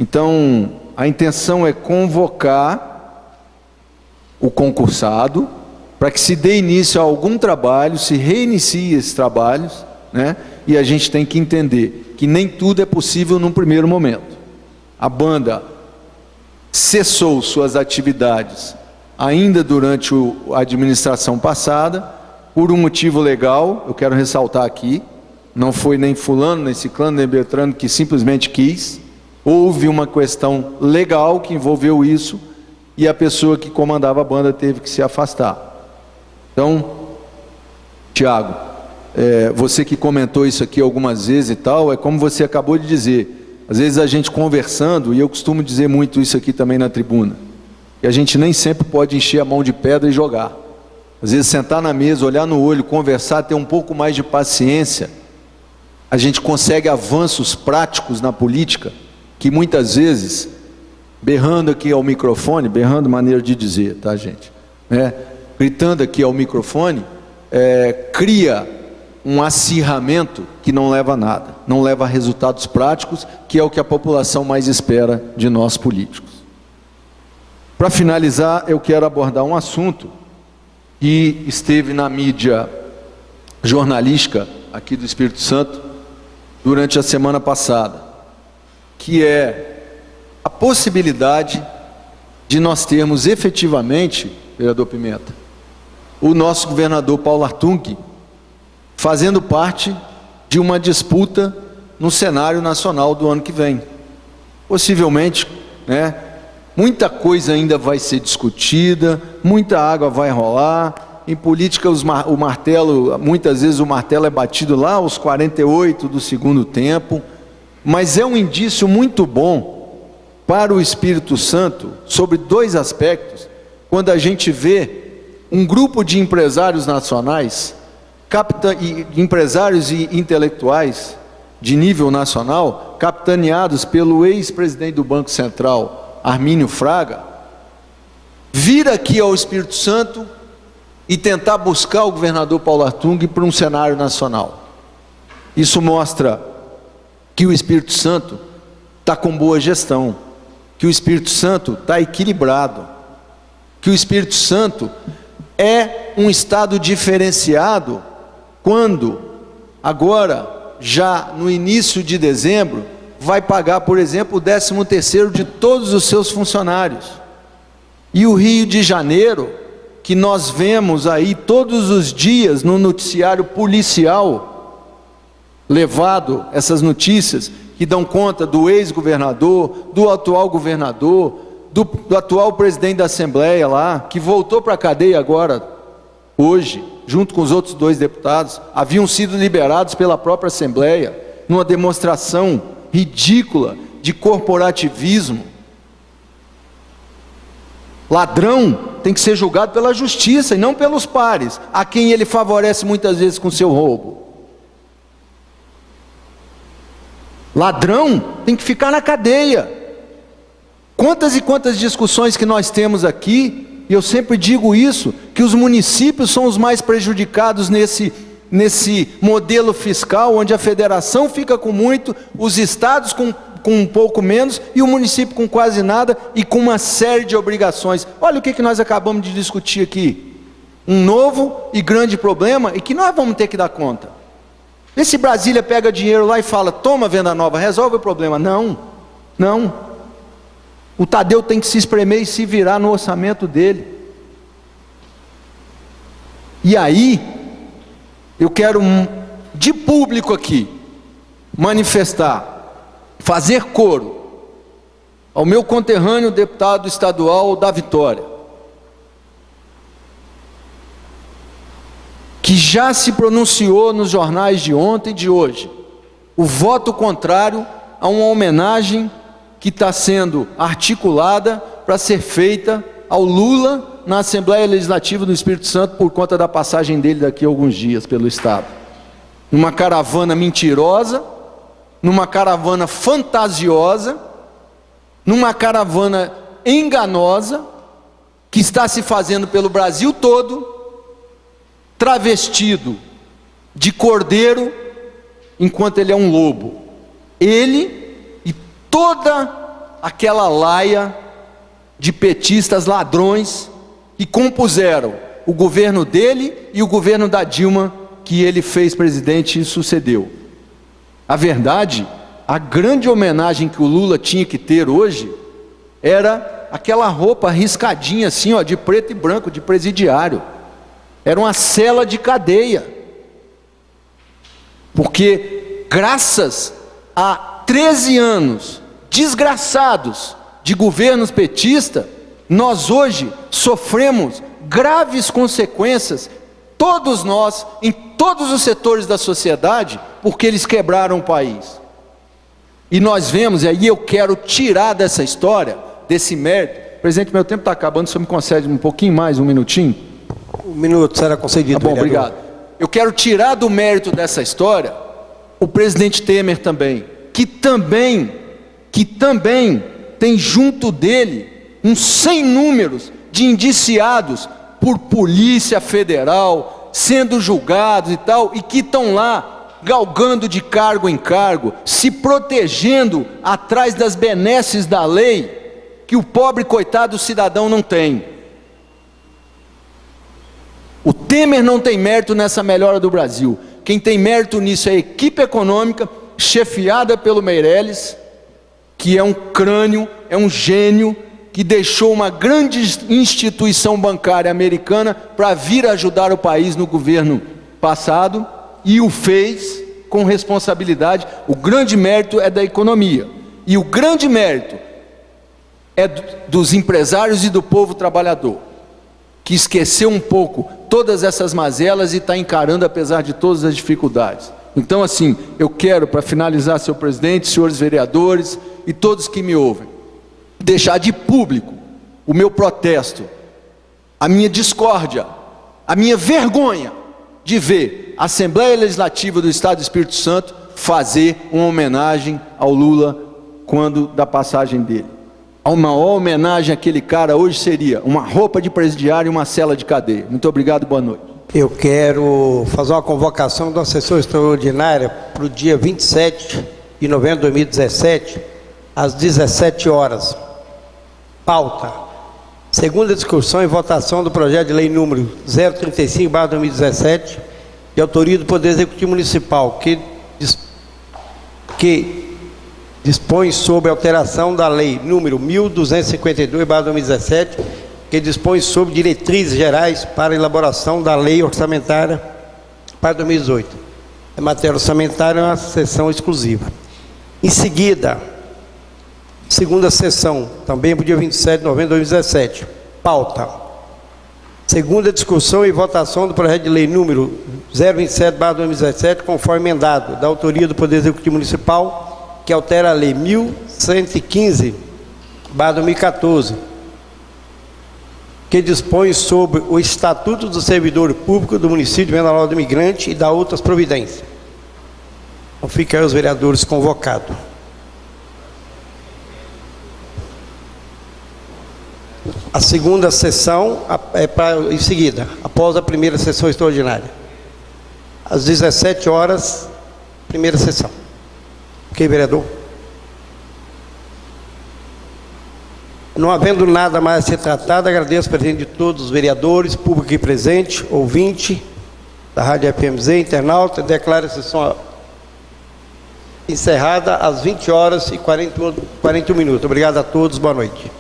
B: Então, a intenção é convocar o concursado para que se dê início a algum trabalho, se reinicie esses trabalhos, né? E a gente tem que entender que nem tudo é possível num primeiro momento. A banda cessou suas atividades ainda durante a administração passada, por um motivo legal, eu quero ressaltar aqui, não foi nem fulano, nem ciclano, nem beltrano que simplesmente quis. Houve uma questão legal que envolveu isso, e a pessoa que comandava a banda teve que se afastar. Então, Tiago, você que comentou isso aqui algumas vezes e tal, é como você acabou de dizer, às vezes a gente conversando, e eu costumo dizer muito isso aqui também na tribuna, que a gente nem sempre pode encher a mão de pedra e jogar. Às vezes sentar na mesa, olhar no olho, conversar, ter um pouco mais de paciência, a gente consegue avanços práticos na política, que muitas vezes, berrando aqui ao microfone, berrando maneira de dizer, tá, gente? Gritando aqui ao microfone, cria um acirramento que não leva a nada, não leva a resultados práticos, que é o que a população mais espera de nós políticos. Para finalizar, eu quero abordar um assunto que esteve na mídia jornalística aqui do Espírito Santo durante a semana passada, que é a possibilidade de nós termos efetivamente, vereador Pimenta, o nosso governador Paulo Artung fazendo parte de uma disputa no cenário nacional do ano que vem. Possivelmente, muita coisa ainda vai ser discutida, muita água vai rolar. Em política, o martelo, muitas vezes o martelo é batido lá aos 48 do segundo tempo, mas é um indício muito bom para o Espírito Santo sobre dois aspectos, quando a gente vê um grupo de empresários nacionais, empresários e intelectuais de nível nacional, capitaneados pelo ex-presidente do Banco Central, Armínio Fraga, vir aqui ao Espírito Santo e tentar buscar o governador Paulo Artung para um cenário nacional. Isso mostra que o Espírito Santo está com boa gestão, que o Espírito Santo está equilibrado, que o Espírito Santo é um estado diferenciado quando, agora, já no início de dezembro, vai pagar, por exemplo, o 13º de todos os seus funcionários. E o Rio de Janeiro, que nós vemos aí todos os dias no noticiário policial, levado essas notícias que dão conta do ex-governador, do atual governador, do atual presidente da Assembleia lá, que voltou para a cadeia agora, hoje, junto com os outros 2 deputados, haviam sido liberados pela própria Assembleia, numa demonstração ridícula de corporativismo. Ladrão tem que ser julgado pela justiça e não pelos pares, a quem ele favorece muitas vezes com seu roubo. Ladrão tem que ficar na cadeia. Quantas e quantas discussões que nós temos aqui, e eu sempre digo isso, que os municípios são os mais prejudicados nesse modelo fiscal, onde a federação fica com muito, os estados com um pouco menos, e o município com quase nada, e com uma série de obrigações. Olha o que nós acabamos de discutir aqui, um novo e grande problema, e que nós vamos ter que dar conta. Esse Brasília pega dinheiro lá e fala, toma Venda Nova, resolve o problema. Não, não. O Tadeu tem que se espremer e se virar no orçamento dele. E aí, eu quero, de público aqui, manifestar, fazer coro ao meu conterrâneo deputado estadual da Vitória, que já se pronunciou nos jornais de ontem e de hoje, o voto contrário a uma homenagem que está sendo articulada para ser feita ao Lula na Assembleia Legislativa do Espírito Santo por conta da passagem dele daqui a alguns dias pelo Estado. Numa caravana mentirosa, numa caravana fantasiosa, numa caravana enganosa, que está se fazendo pelo Brasil todo, travestido de cordeiro, enquanto ele é um lobo. Ele e toda aquela laia de petistas ladrões que compuseram o governo dele e o governo da Dilma, que ele fez presidente e sucedeu. A verdade, a grande homenagem que o Lula tinha que ter hoje era aquela roupa riscadinha assim, ó, de preto e branco, de presidiário. Era uma cela de cadeia. Porque graças a 13 anos desgraçados de governos petistas, nós hoje sofremos graves consequências todos nós, em todos os setores da sociedade, porque eles quebraram o país. E nós vemos, e aí eu quero tirar dessa história, desse mérito. Presidente, meu tempo está acabando, você me concede um pouquinho mais, um minutinho?
A: Um minuto será concedido,
B: Tá bom,
A: vereador.
B: obrigado. Eu quero tirar do mérito dessa história o presidente Temer também, que também tem junto dele uns 100 números de indiciados por polícia federal, sendo julgados e tal, e que estão lá galgando de cargo em cargo, se protegendo atrás das benesses da lei, que o pobre coitado cidadão não tem. O Temer não tem mérito nessa melhora do Brasil. Quem tem mérito nisso é a equipe econômica, chefiada pelo Meirelles, que é um crânio, é um gênio, que deixou uma grande instituição bancária americana para vir ajudar o país no governo passado, e o fez com responsabilidade. O grande mérito é da economia, e o grande mérito é dos empresários e do povo trabalhador, que esqueceu um pouco todas essas mazelas e está encarando apesar de todas as dificuldades. Então, assim, eu quero, para finalizar, senhor presidente, senhores vereadores e todos que me ouvem, deixar de público o meu protesto, a minha discórdia, a minha vergonha de ver a Assembleia Legislativa do Estado do Espírito Santo fazer uma homenagem ao Lula quando da passagem dele. Uma homenagem àquele cara hoje seria uma roupa de presidiário e uma cela de cadeia. Muito obrigado, boa noite.
A: Eu quero fazer uma convocação da sessão extraordinária para o dia 27 de novembro de 2017, às 17 horas. Pauta: segunda discussão e votação do projeto de lei número 035/2017, de autoria do Poder Executivo Municipal, que dispõe sobre a alteração da lei número 1252/2017, que dispõe sobre diretrizes gerais para a elaboração da lei orçamentária para 2018. A matéria orçamentária é uma sessão exclusiva. Em seguida, segunda sessão, também para o dia 27 de novembro de 2017. Pauta: segunda discussão e votação do projeto de lei número 027/2017, conforme emendado, da autoria do Poder Executivo Municipal, que altera a lei 1115/2014, que dispõe sobre o Estatuto do Servidor Público do Município de Menor do Imigrante e da outras providências. Então fica aí os vereadores convocados. A segunda sessão é para em seguida, após a primeira sessão extraordinária. Às 17 horas, primeira sessão. Ok, vereador? Não havendo nada mais a ser tratado, agradeço o presente de todos os vereadores, público aqui presente, ouvinte da Rádio FMZ, internauta, declaro a sessão encerrada às 20 horas e 41 minutos. Obrigado a todos, boa noite.